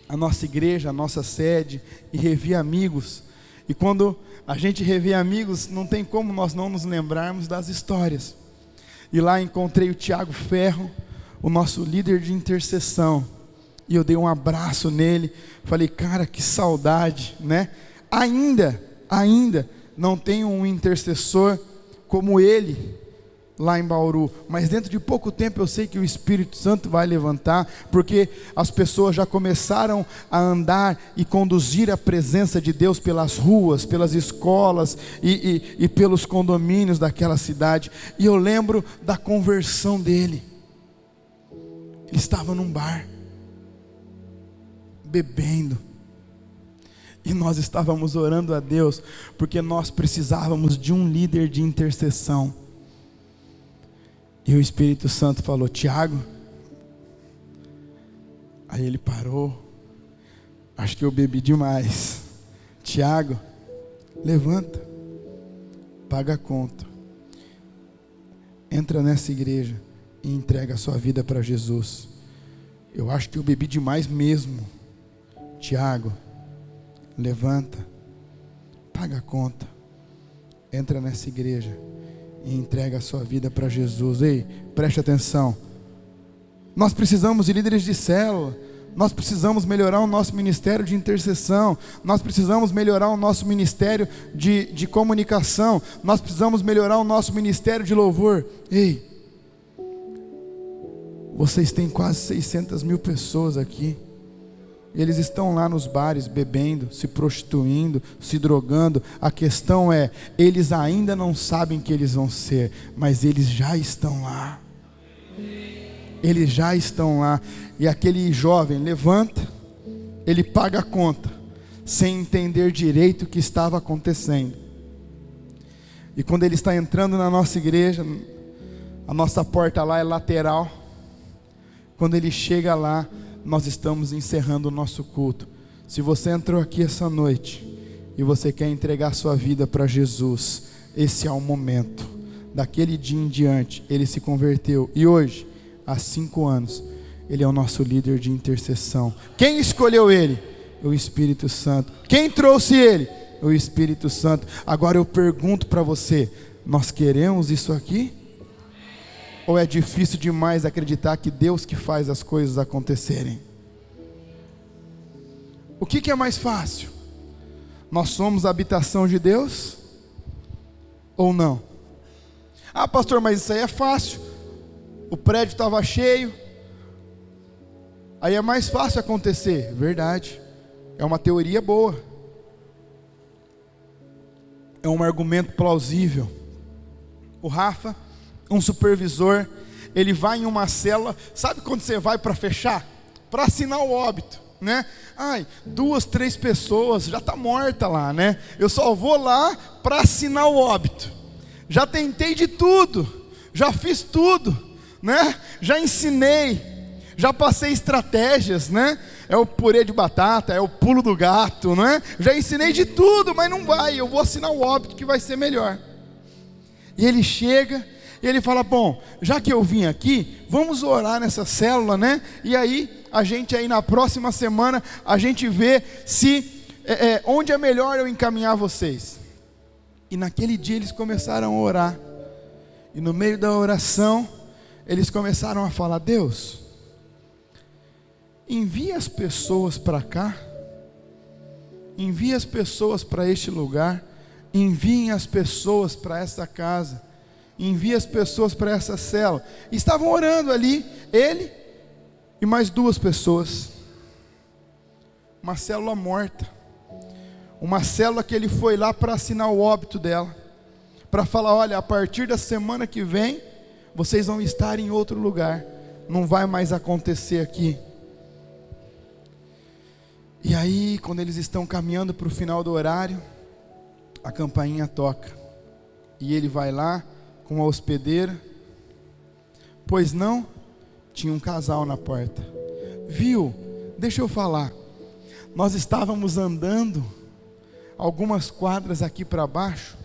a nossa igreja, a nossa sede, e revi amigos. E quando a gente revê amigos, não tem como nós não nos lembrarmos das histórias. E lá encontrei o Tiago Ferro, o nosso líder de intercessão. E eu dei um abraço nele, falei, cara, que saudade, né? Ainda não tenho um intercessor como ele lá em Bauru, mas dentro de pouco tempo eu sei que o Espírito Santo vai levantar, porque as pessoas já começaram a andar e conduzir a presença de Deus pelas ruas, pelas escolas e pelos condomínios daquela cidade. E eu lembro da conversão dele. Ele estava num bar, bebendo, e nós estávamos orando a Deus, porque nós precisávamos de um líder de intercessão. E o Espírito Santo falou, Tiago. Aí ele parou, acho que eu bebi demais. Tiago, levanta, paga a conta, entra nessa igreja e entrega a sua vida para Jesus. Eu acho que eu bebi demais mesmo. Tiago, levanta, paga a conta, entra nessa igreja e entrega a sua vida para Jesus. Ei, preste atenção. Nós precisamos de líderes de célula. Nós precisamos melhorar o nosso ministério de intercessão. Nós precisamos melhorar o nosso ministério de comunicação. Nós precisamos melhorar o nosso ministério de louvor. Ei, vocês têm quase 600 mil pessoas aqui. Eles estão lá nos bares bebendo, se prostituindo, se drogando. A questão é, eles ainda não sabem que eles vão ser, mas eles já estão lá. Eles já estão lá. E aquele jovem levanta, ele paga a conta, sem entender direito o que estava acontecendo. E quando ele está entrando na nossa igreja, a nossa porta lá é lateral. Quando ele chega lá, nós estamos encerrando o nosso culto. Se você entrou aqui essa noite e você quer entregar sua vida para Jesus, esse é o momento. Daquele dia em diante, ele se converteu. E hoje, há 5 anos, ele é o nosso líder de intercessão. Quem escolheu ele? O Espírito Santo. Quem trouxe ele? O Espírito Santo. Agora eu pergunto para você, nós queremos isso aqui? Ou é difícil demais acreditar que Deus que faz as coisas acontecerem? O que é mais fácil? Nós somos a habitação de Deus? Ou não? Ah, pastor, mas isso aí é fácil. O prédio estava cheio. Aí é mais fácil acontecer. Verdade. É uma teoria boa. É um argumento plausível. O Rafa, um supervisor, ele vai em uma célula. Sabe quando você vai para fechar? Para assinar o óbito, né? Ai, 2, 3 pessoas, já está morta lá, né? Eu só vou lá para assinar o óbito. Já tentei de tudo, já fiz tudo, né? Já ensinei, já passei estratégias, né? É o purê de batata, é o pulo do gato, né? Já ensinei de tudo, mas não vai. Eu vou assinar o óbito que vai ser melhor. E ele chega e ele fala, bom, já que eu vim aqui, vamos orar nessa célula, né? E aí, a gente aí na próxima semana, a gente vê se, onde é melhor eu encaminhar vocês. E naquele dia eles começaram a orar. E no meio da oração, eles começaram a falar, Deus, envia as pessoas para cá, envia as pessoas para este lugar, enviem as pessoas para essa casa, envia as pessoas para essa célula. E estavam orando ali, ele e mais 2 pessoas. Uma célula morta. Uma célula que ele foi lá para assinar o óbito dela. Para falar, olha, a partir da semana que vem, vocês vão estar em outro lugar. Não vai mais acontecer aqui. E aí, quando eles estão caminhando para o final do horário, a campainha toca. E ele vai lá com a hospedeira. Pois não, tinha um casal na porta. Viu? Deixa eu falar. Nós estávamos andando algumas quadras aqui para baixo.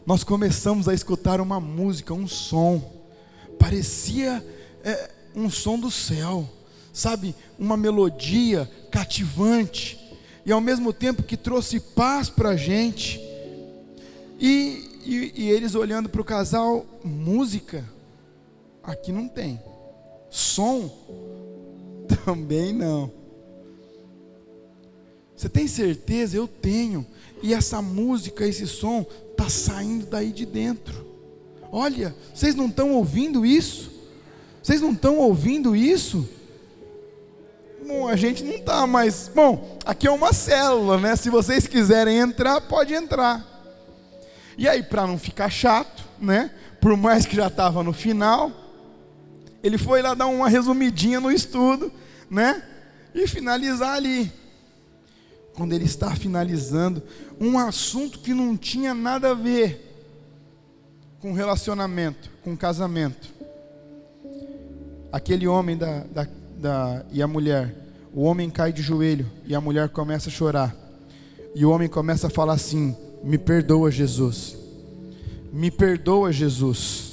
Nós começamos a escutar uma música, um som. parecia um som do céu, sabe, uma melodia cativante, e ao mesmo tempo que trouxe paz para a gente. E eles olhando para o casal, música, aqui não tem, som, também não. Você tem certeza? Eu tenho. E essa música, esse som, está saindo daí de dentro. Olha, vocês não estão ouvindo isso? Vocês não estão ouvindo isso? Bom, a gente não está, mas, bom, aqui é uma célula, né? Se vocês quiserem entrar, pode entrar. E aí, para não ficar chato, né? Por mais que já estava no final, ele foi lá dar uma resumidinha no estudo, né? E finalizar ali. Quando ele está finalizando, um assunto que não tinha nada a ver com relacionamento, com casamento. Aquele homem e a mulher, o homem cai de joelho e a mulher começa a chorar. E o homem começa a falar assim: me perdoa, Jesus. Me perdoa, Jesus.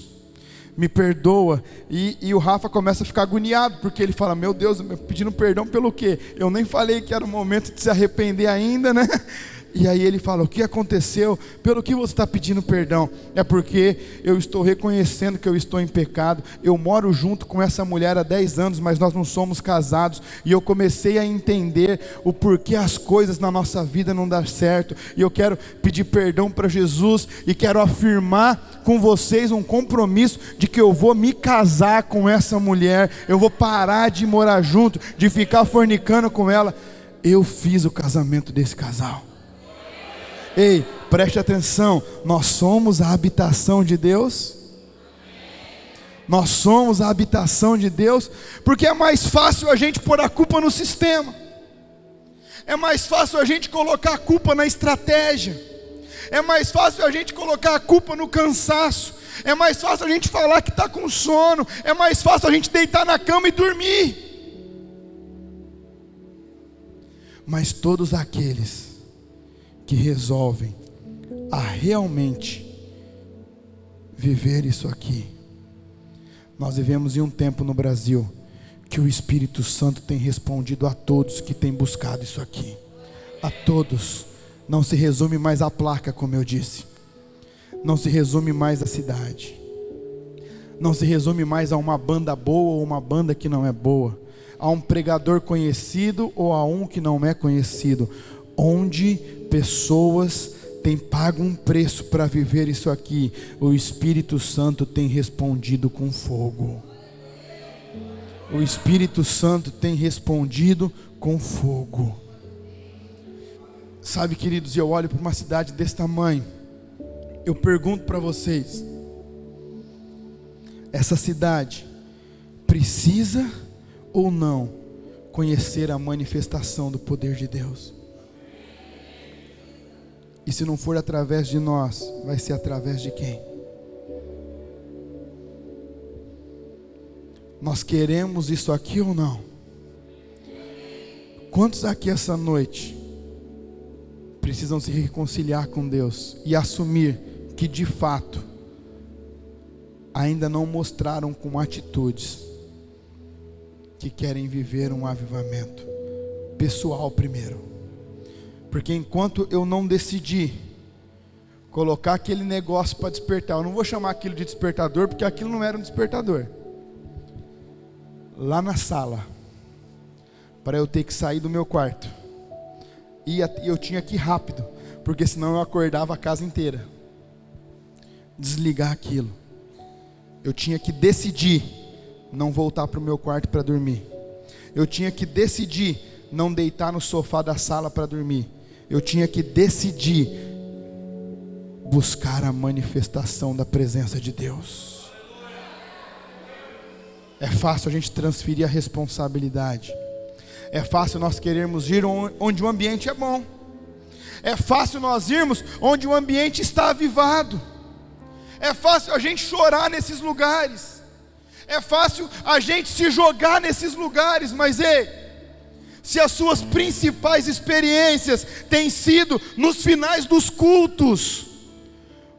Me perdoa. E o Rafa começa a ficar agoniado, porque ele fala: meu Deus, pedindo perdão pelo quê? Eu nem falei que era o momento de se arrepender ainda, né? E aí ele fala: o que aconteceu? Pelo que você está pedindo perdão? É porque eu estou reconhecendo que eu estou em pecado. Eu moro junto com essa mulher há 10 anos, mas nós não somos casados. E eu comecei a entender o porquê as coisas na nossa vida não dão certo. E eu quero pedir perdão para Jesus e quero afirmar com vocês um compromisso de que eu vou me casar com essa mulher. Eu vou parar de morar junto, de ficar fornicando com ela. Eu fiz o casamento desse casal. Ei, preste atenção, nós somos a habitação de Deus. Nós somos a habitação de Deus, porque é mais fácil a gente pôr a culpa no sistema. É mais fácil a gente colocar a culpa na estratégia. É mais fácil a gente colocar a culpa no cansaço. É mais fácil a gente falar que está com sono. É mais fácil a gente deitar na cama e dormir. Mas todos aqueles que resolvem a realmente viver isso aqui. Nós vivemos em um tempo no Brasil que o Espírito Santo tem respondido a todos que têm buscado isso aqui. A todos. Não se resume mais à placa, como eu disse. Não se resume mais à cidade. Não se resume mais a uma banda boa ou uma banda que não é boa. A um pregador conhecido ou a um que não é conhecido. Onde pessoas têm pago um preço para viver isso aqui, o Espírito Santo tem respondido com fogo. O Espírito Santo tem respondido com fogo. Sabe, queridos, eu olho para uma cidade desse tamanho, eu pergunto para vocês: essa cidade precisa ou não conhecer a manifestação do poder de Deus? E se não for através de nós, vai ser através de quem? Nós queremos isso aqui ou não? Quantos aqui essa noite precisam se reconciliar com Deus e assumir que de fato ainda não mostraram com atitudes que querem viver um avivamento pessoal primeiro? Porque enquanto eu não decidi colocar aquele negócio para despertar, eu não vou chamar aquilo de despertador, porque aquilo não era um despertador. Lá na sala, para eu ter que sair do meu quarto, e eu tinha que ir rápido, porque senão eu acordava a casa inteira. Desligar aquilo. Eu tinha que decidir não voltar para o meu quarto para dormir. Eu tinha que decidir não deitar no sofá da sala para dormir. Eu tinha que decidir buscar a manifestação da presença de Deus. É fácil a gente transferir a responsabilidade. É fácil nós querermos ir onde o ambiente é bom. É fácil nós irmos onde o ambiente está avivado. É fácil a gente chorar nesses lugares. É fácil a gente se jogar nesses lugares. Mas se as suas principais experiências têm sido nos finais dos cultos,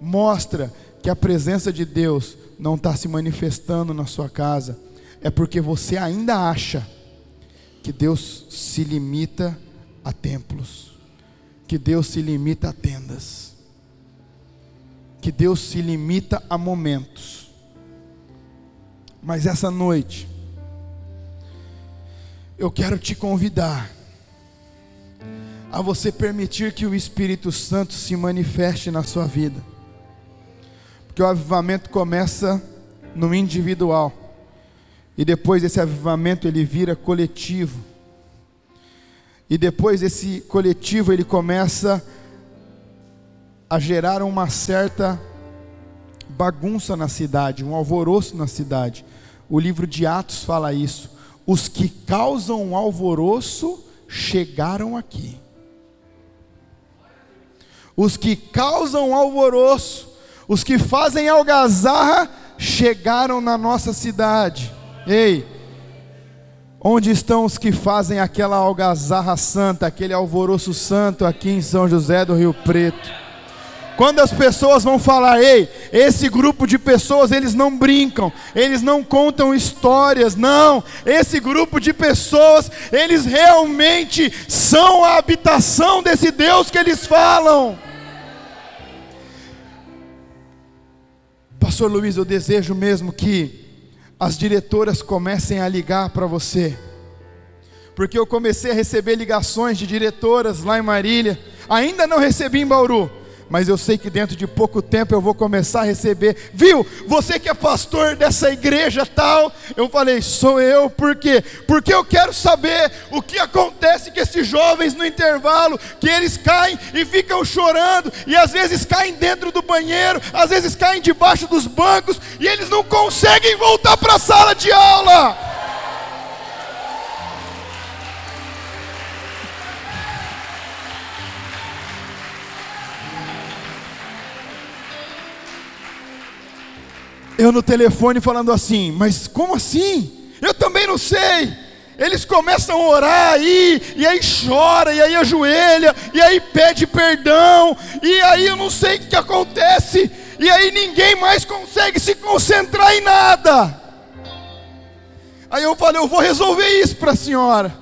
mostra que a presença de Deus não está se manifestando na sua casa, é porque você ainda acha que Deus se limita a templos, que Deus se limita a tendas, que Deus se limita a momentos. Mas essa noite, eu quero te convidar a você permitir que o Espírito Santo se manifeste na sua vida, porque o avivamento começa no individual, e depois esse avivamento ele vira coletivo, e depois esse coletivo ele começa a gerar uma certa bagunça na cidade, um alvoroço na cidade. O livro de Atos fala isso: os que causam um alvoroço chegaram aqui. Os que causam alvoroço, os que fazem algazarra, chegaram na nossa cidade. Ei, onde estão os que fazem aquela algazarra santa, aquele alvoroço santo aqui em São José do Rio Preto? Quando as pessoas vão falar: ei, esse grupo de pessoas, eles não brincam, eles não contam histórias, não, esse grupo de pessoas, eles realmente são a habitação desse Deus que eles falam. Pastor Luiz, eu desejo mesmo que as diretoras comecem a ligar para você, porque eu comecei a receber ligações de diretoras lá em Marília, ainda não recebi em Bauru, mas eu sei que dentro de pouco tempo eu vou começar a receber. Viu, você que é pastor dessa igreja tal? Eu falei: sou eu. Por quê? Porque eu quero saber o que acontece com esses jovens no intervalo, que eles caem e ficam chorando, e às vezes caem dentro do banheiro, às vezes caem debaixo dos bancos, e eles não conseguem voltar para a sala de aula. Eu no telefone falando assim: mas como assim? Eu também não sei. Eles começam a orar aí, e aí chora, e aí ajoelha, e aí pede perdão, e aí eu não sei o que acontece, e aí ninguém mais consegue se concentrar em nada. Aí eu falei: eu vou resolver isso para a senhora.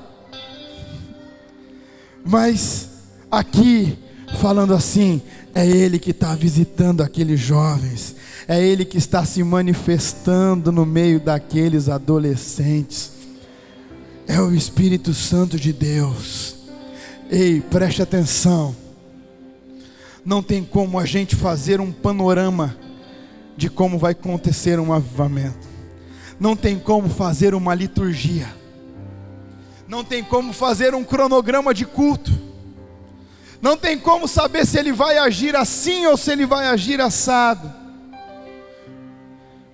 Mas aqui, falando assim, é Ele que está visitando aqueles jovens, é Ele que está se manifestando no meio daqueles adolescentes, é o Espírito Santo de Deus. Ei, preste atenção, não tem como a gente fazer um panorama de como vai acontecer um avivamento, não tem como fazer uma liturgia, não tem como fazer um cronograma de culto, não tem como saber se ele vai agir assim ou se ele vai agir assado.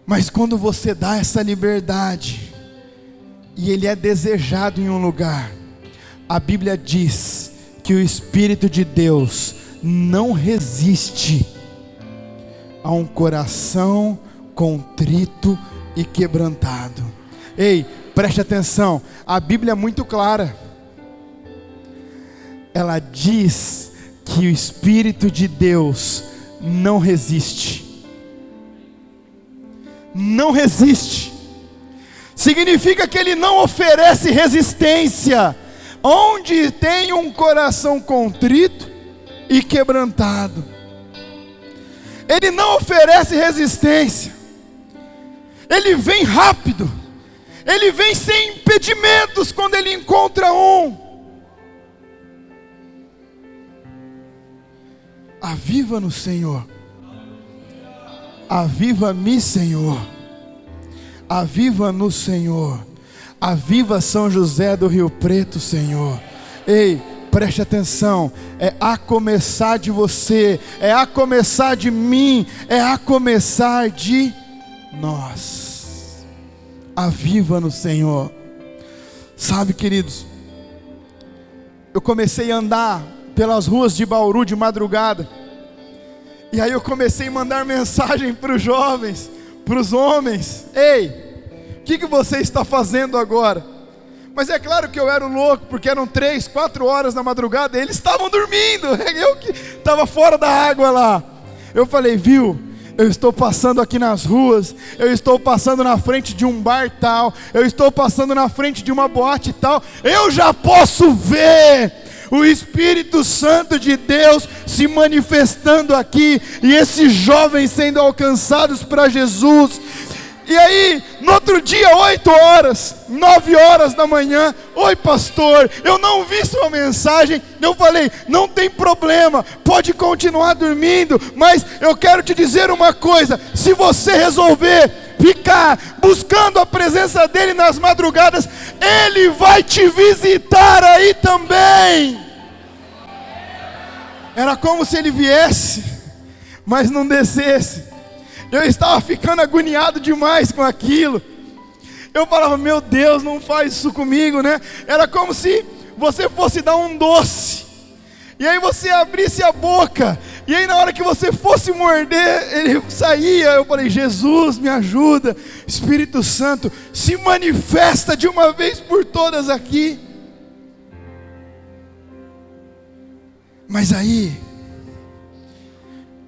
Mas quando você dá essa liberdade, e ele é desejado em um lugar, a Bíblia diz que o Espírito de Deus não resiste a um coração contrito e quebrantado. Ei, preste atenção, a Bíblia é muito clara. Ela diz que o Espírito de Deus não resiste. Não resiste, significa que ele não oferece resistência. Onde tem um coração contrito e quebrantado, ele não oferece resistência. Ele vem rápido, ele vem sem impedimentos quando ele encontra um. Aviva no Senhor. Aviva-me, Senhor. Aviva no Senhor. Aviva São José do Rio Preto, Senhor. Ei, preste atenção, é a começar de você, é a começar de mim, é a começar de nós. Aviva no Senhor. Sabe, queridos, eu comecei a andar pelas ruas de Bauru de madrugada, e aí eu comecei a mandar mensagem para os jovens, para os homens: ei, o que você está fazendo agora? Mas é claro que eu era louco, porque eram 3, 4 horas da madrugada, e eles estavam dormindo, eu que estava fora da água lá. Eu falei: viu, eu estou passando aqui nas ruas, eu estou passando na frente de um bar tal, eu estou passando na frente de uma boate tal, eu já posso ver o Espírito Santo de Deus se manifestando aqui, e esses jovens sendo alcançados para Jesus. E aí, no outro dia, 8 horas, 9 horas da manhã, oi pastor, eu não vi sua mensagem. Eu falei, não tem problema, pode continuar dormindo, mas eu quero te dizer uma coisa: se você resolver ficar buscando a presença dele nas madrugadas, ele vai te visitar aí também. Era como se ele viesse, mas não descesse. Eu estava ficando agoniado demais com aquilo. Eu falava, meu Deus, não faz isso comigo, né? Era como se você fosse dar um doce, e aí você abrisse a boca, e aí na hora que você fosse morder, ele saía. Eu falei, Jesus, me ajuda. Espírito Santo, se manifesta de uma vez por todas aqui. Mas aí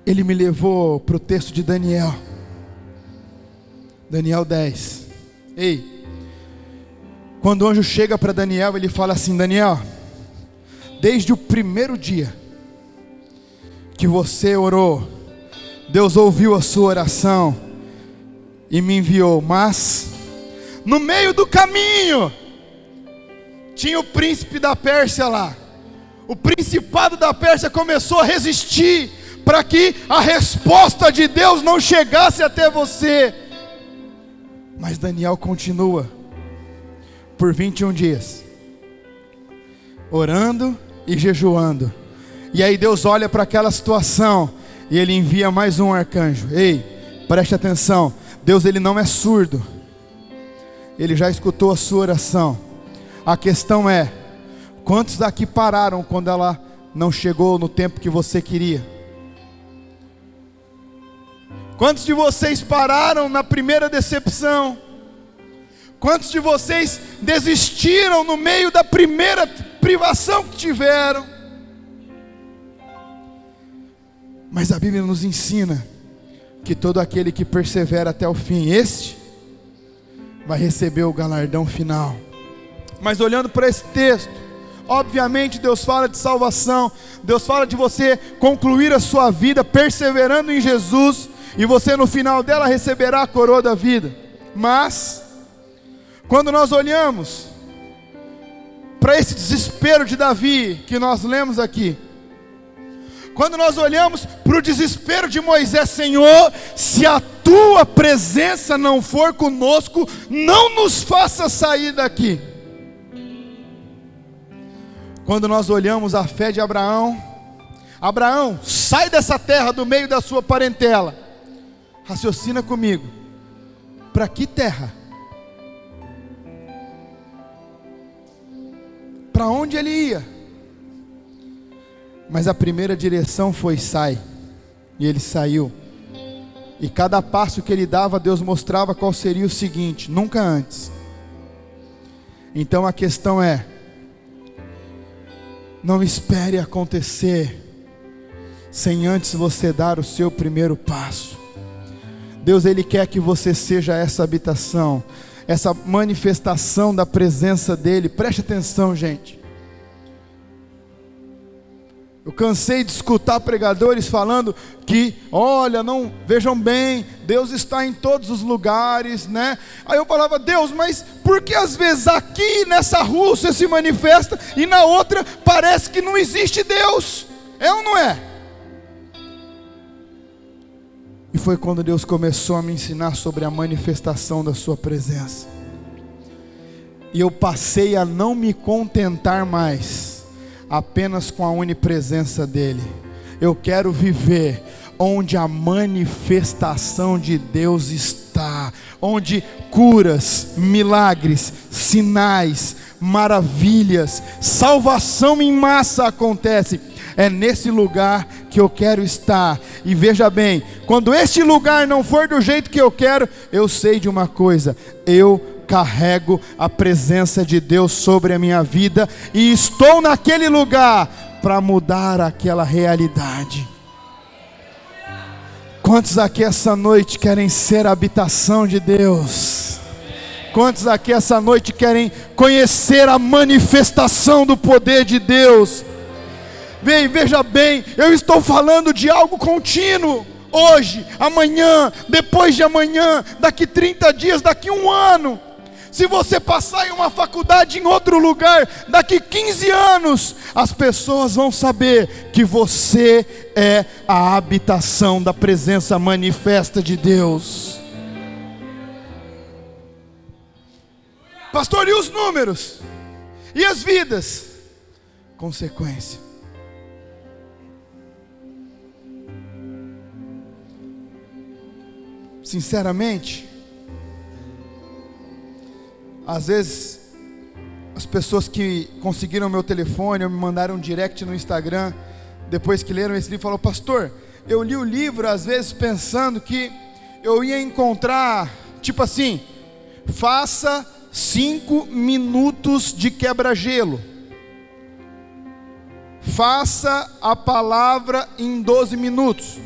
ele me levou para o texto de Daniel 10. Ei, quando o anjo chega para Daniel, ele fala assim: Daniel, desde o primeiro dia que você orou, Deus ouviu a sua oração e me enviou, mas no meio do caminho tinha o príncipe da Pérsia lá. O principado da Pérsia começou a resistir para que a resposta de Deus não chegasse até você. Mas Daniel continua por 21 dias, orando e jejuando. E aí Deus olha para aquela situação e ele envia mais um arcanjo. Ei, preste atenção, Deus, ele não é surdo, ele já escutou a sua oração. A questão é, quantos daqui pararam quando ela não chegou no tempo que você queria? Quantos de vocês pararam na primeira decepção? Quantos de vocês desistiram no meio da primeira privação que tiveram? Mas a Bíblia nos ensina que todo aquele que persevera até o fim, este vai receber o galardão final. Mas olhando para esse texto, obviamente Deus fala de salvação, Deus fala de você concluir a sua vida perseverando em Jesus, e você no final dela receberá a coroa da vida. Mas quando nós olhamos para esse desespero de Davi que nós lemos aqui, quando nós olhamos para o desespero de Moisés, Senhor, se a tua presença não for conosco, não nos faça sair daqui. Quando nós olhamos a fé de Abraão, Abraão, sai dessa terra, do meio da sua parentela. Raciocina comigo, para que terra? Para onde ele ia? Mas a primeira direção foi sai, e ele saiu. E cada passo que ele dava, Deus mostrava qual seria o seguinte, nunca antes. Então a questão é, não espere acontecer sem antes você dar o seu primeiro passo. Deus, ele quer que você seja essa habitação, essa manifestação da presença dele. Preste atenção, gente. Eu cansei de escutar pregadores falando que, olha, não, vejam bem, Deus está em todos os lugares, né? Aí eu falava, Deus, mas por que às vezes aqui nessa rua você se manifesta e na outra parece que não existe Deus? É ou não é? E foi quando Deus começou a me ensinar sobre a manifestação da sua presença. E eu passei a não me contentar mais apenas com a onipresença dele. Eu quero viver onde a manifestação de Deus está, onde curas, milagres, sinais, maravilhas, salvação em massa acontece. É nesse lugar que eu quero estar. E veja bem, quando este lugar não for do jeito que eu quero, eu sei de uma coisa: eu carrego a presença de Deus sobre a minha vida, e estou naquele lugar para mudar aquela realidade. Quantos aqui essa noite querem ser a habitação de Deus? Quantos aqui essa noite querem conhecer a manifestação do poder de Deus? Bem, veja bem, eu estou falando de algo contínuo. Hoje, amanhã, depois de amanhã, daqui 30 dias, daqui 1 ano. Se você passar em uma faculdade em outro lugar, daqui 15 anos, as pessoas vão saber que você é a habitação da presença manifesta de Deus. Pastor, e os números? E as vidas? Consequência. Sinceramente, às vezes, as pessoas que conseguiram meu telefone, ou me mandaram um direct no Instagram, depois que leram esse livro, falaram: pastor, eu li o livro às vezes pensando que eu ia encontrar, tipo assim, faça 5 minutos de quebra-gelo, faça a palavra em 12 minutos,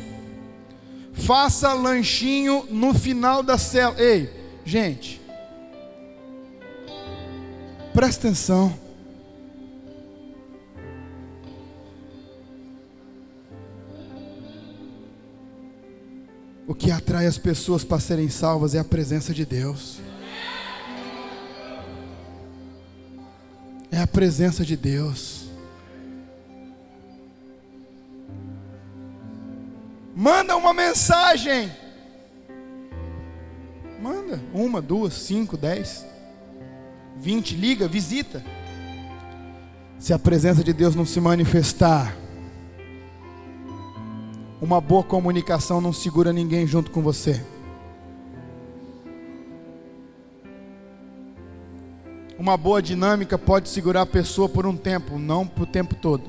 faça lanchinho no final da célula. Ei, gente, presta atenção. O que atrai as pessoas para serem salvas é a presença de Deus. É a presença de Deus. Manda uma mensagem. Manda 1, 2, 5, 10, 20, liga, visita. Se a presença de Deus não se manifestar, uma boa comunicação não segura ninguém junto com você. Uma boa dinâmica pode segurar a pessoa por um tempo, não por o tempo todo.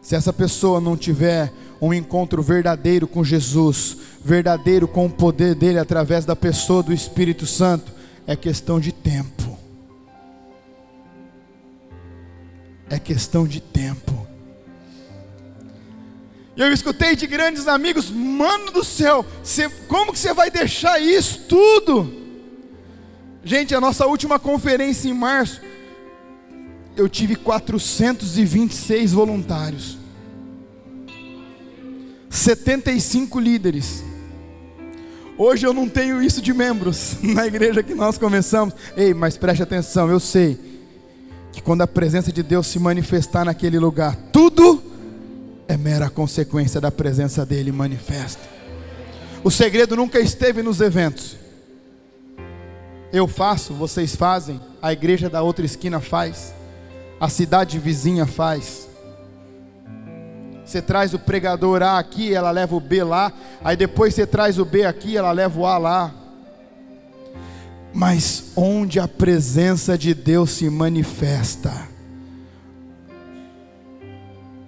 Se essa pessoa não tiver um encontro verdadeiro com Jesus, verdadeiro com o poder dele através da pessoa do Espírito Santo, é questão de tempo. É questão de tempo. Eu escutei de grandes amigos: mano do céu, como que você vai deixar isso tudo? Gente, a nossa última conferência em março, eu tive 426 voluntários, 75 líderes. Hoje eu não tenho isso de membros na igreja que nós começamos. Ei, mas preste atenção, eu sei que quando a presença de Deus se manifestar naquele lugar, tudo é mera consequência da presença dele manifesta. O segredo nunca esteve nos eventos. Eu faço, vocês fazem, a igreja da outra esquina faz, a cidade vizinha faz. Você traz o pregador A aqui, ela leva o B lá, aí depois você traz o B aqui, ela leva o A lá. Mas onde a presença de Deus se manifesta,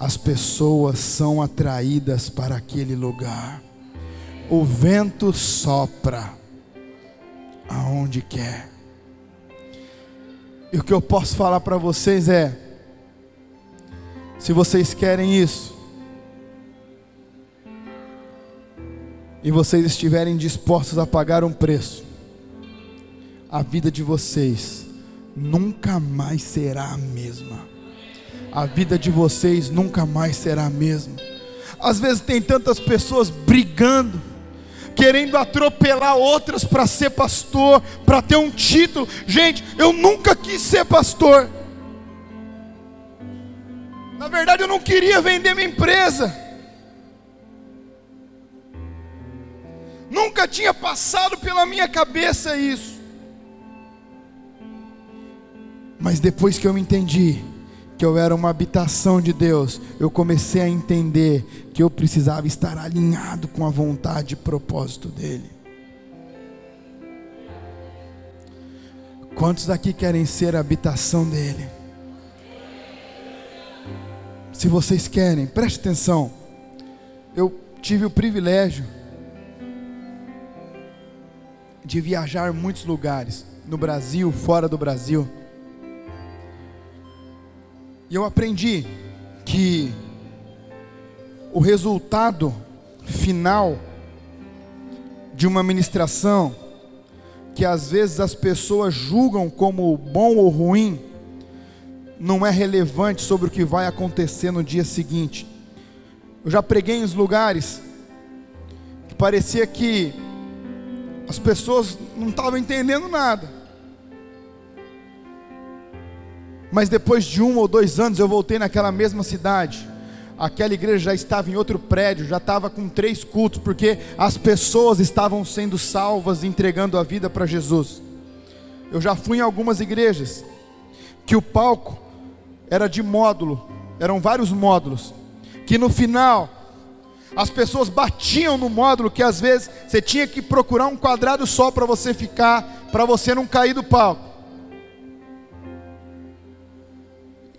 as pessoas são atraídas para aquele lugar. O vento sopra aonde quer. E o que eu posso falar para vocês é: se vocês querem isso, e vocês estiverem dispostos a pagar um preço, a vida de vocês nunca mais será a mesma. A vida de vocês nunca mais será a mesma. Às vezes tem tantas pessoas brigando, querendo atropelar outras para ser pastor, para ter um título. Gente, eu nunca quis ser pastor. Na verdade, eu não queria vender minha empresa. Nunca tinha passado pela minha cabeça isso. Mas depois que eu entendi que eu era uma habitação de Deus, eu comecei a entender que eu precisava estar alinhado com a vontade e propósito dele. Quantos aqui querem ser a habitação dele? Se vocês querem, preste atenção. Eu tive o privilégio de viajar em muitos lugares, no Brasil, fora do Brasil. E eu aprendi que o resultado final de uma ministração que às vezes as pessoas julgam como bom ou ruim, não é relevante sobre o que vai acontecer no dia seguinte. Eu já preguei em lugares que parecia que as pessoas não estavam entendendo nada, mas depois de 1 ou 2 anos eu voltei naquela mesma cidade. Aquela igreja já estava em outro prédio, já estava com 3 cultos, porque as pessoas estavam sendo salvas, entregando a vida para Jesus. Eu já fui em algumas igrejas que o palco era de módulo, eram vários módulos, que no final as pessoas batiam no módulo, que às vezes você tinha que procurar um quadrado só para você ficar, para você não cair do palco.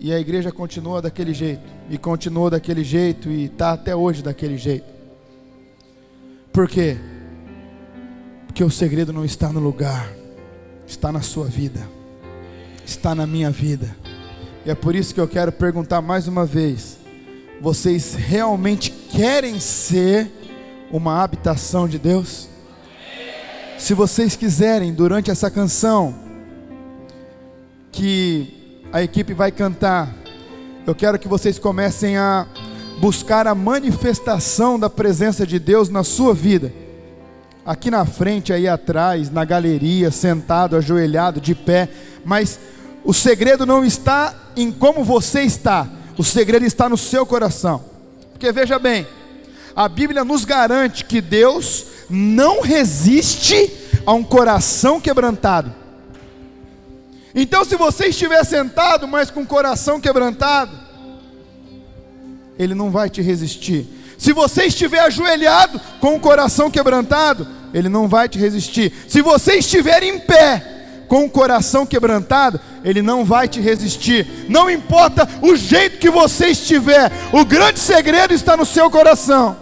E a igreja continua daquele jeito, e continuou daquele jeito, e está até hoje daquele jeito. Por quê? Porque o segredo não está no lugar, está na sua vida, está na minha vida. E é por isso que eu quero perguntar mais uma vez: vocês realmente querem ser uma habitação de Deus? Se vocês quiserem, durante essa canção que a equipe vai cantar, eu quero que vocês comecem a buscar a manifestação da presença de Deus na sua vida. Aqui na frente, aí atrás, na galeria, sentado, ajoelhado, de pé. Mas o segredo não está em como você está, o segredo está no seu coração. Porque veja bem, a Bíblia nos garante que Deus não resiste a um coração quebrantado. Então, se você estiver sentado, mas com o coração quebrantado, Ele não vai te resistir. Se você estiver ajoelhado com o coração quebrantado, Ele não vai te resistir. Se você estiver em pé com o coração quebrantado, Ele não vai te resistir. Não importa o jeito que você estiver, o grande segredo está no seu coração.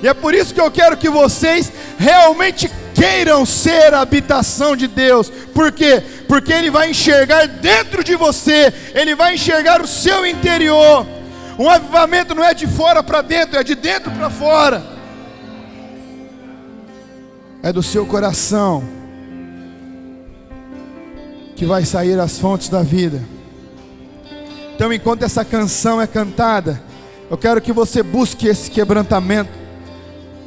E é por isso que eu quero que vocês realmente queiram ser a habitação de Deus. Por quê? Porque Ele vai enxergar dentro de você, Ele vai enxergar o seu interior. Um avivamento não é de fora para dentro, é de dentro para fora. É do seu coração que vai sair as fontes da vida. Então, enquanto essa canção é cantada, eu quero que você busque esse quebrantamento.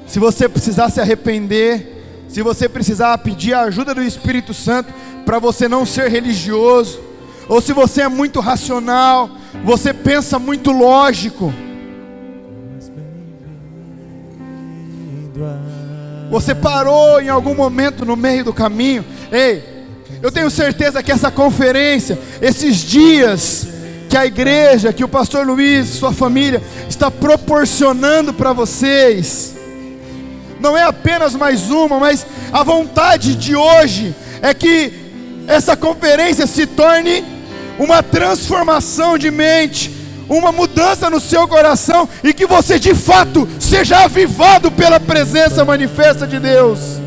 Se você precisar se arrepender, se você precisar pedir a ajuda do Espírito Santo para você não ser religioso, ou se você é muito racional, você pensa muito lógico, você parou em algum momento no meio do caminho. Ei, eu tenho certeza que essa conferência, esses dias que a igreja, que o pastor Luiz, sua família está proporcionando para vocês, não é apenas mais uma, mas a vontade de hoje é que essa conferência se torne uma transformação de mente, uma mudança no seu coração, e que você de fato seja avivado pela presença manifesta de Deus.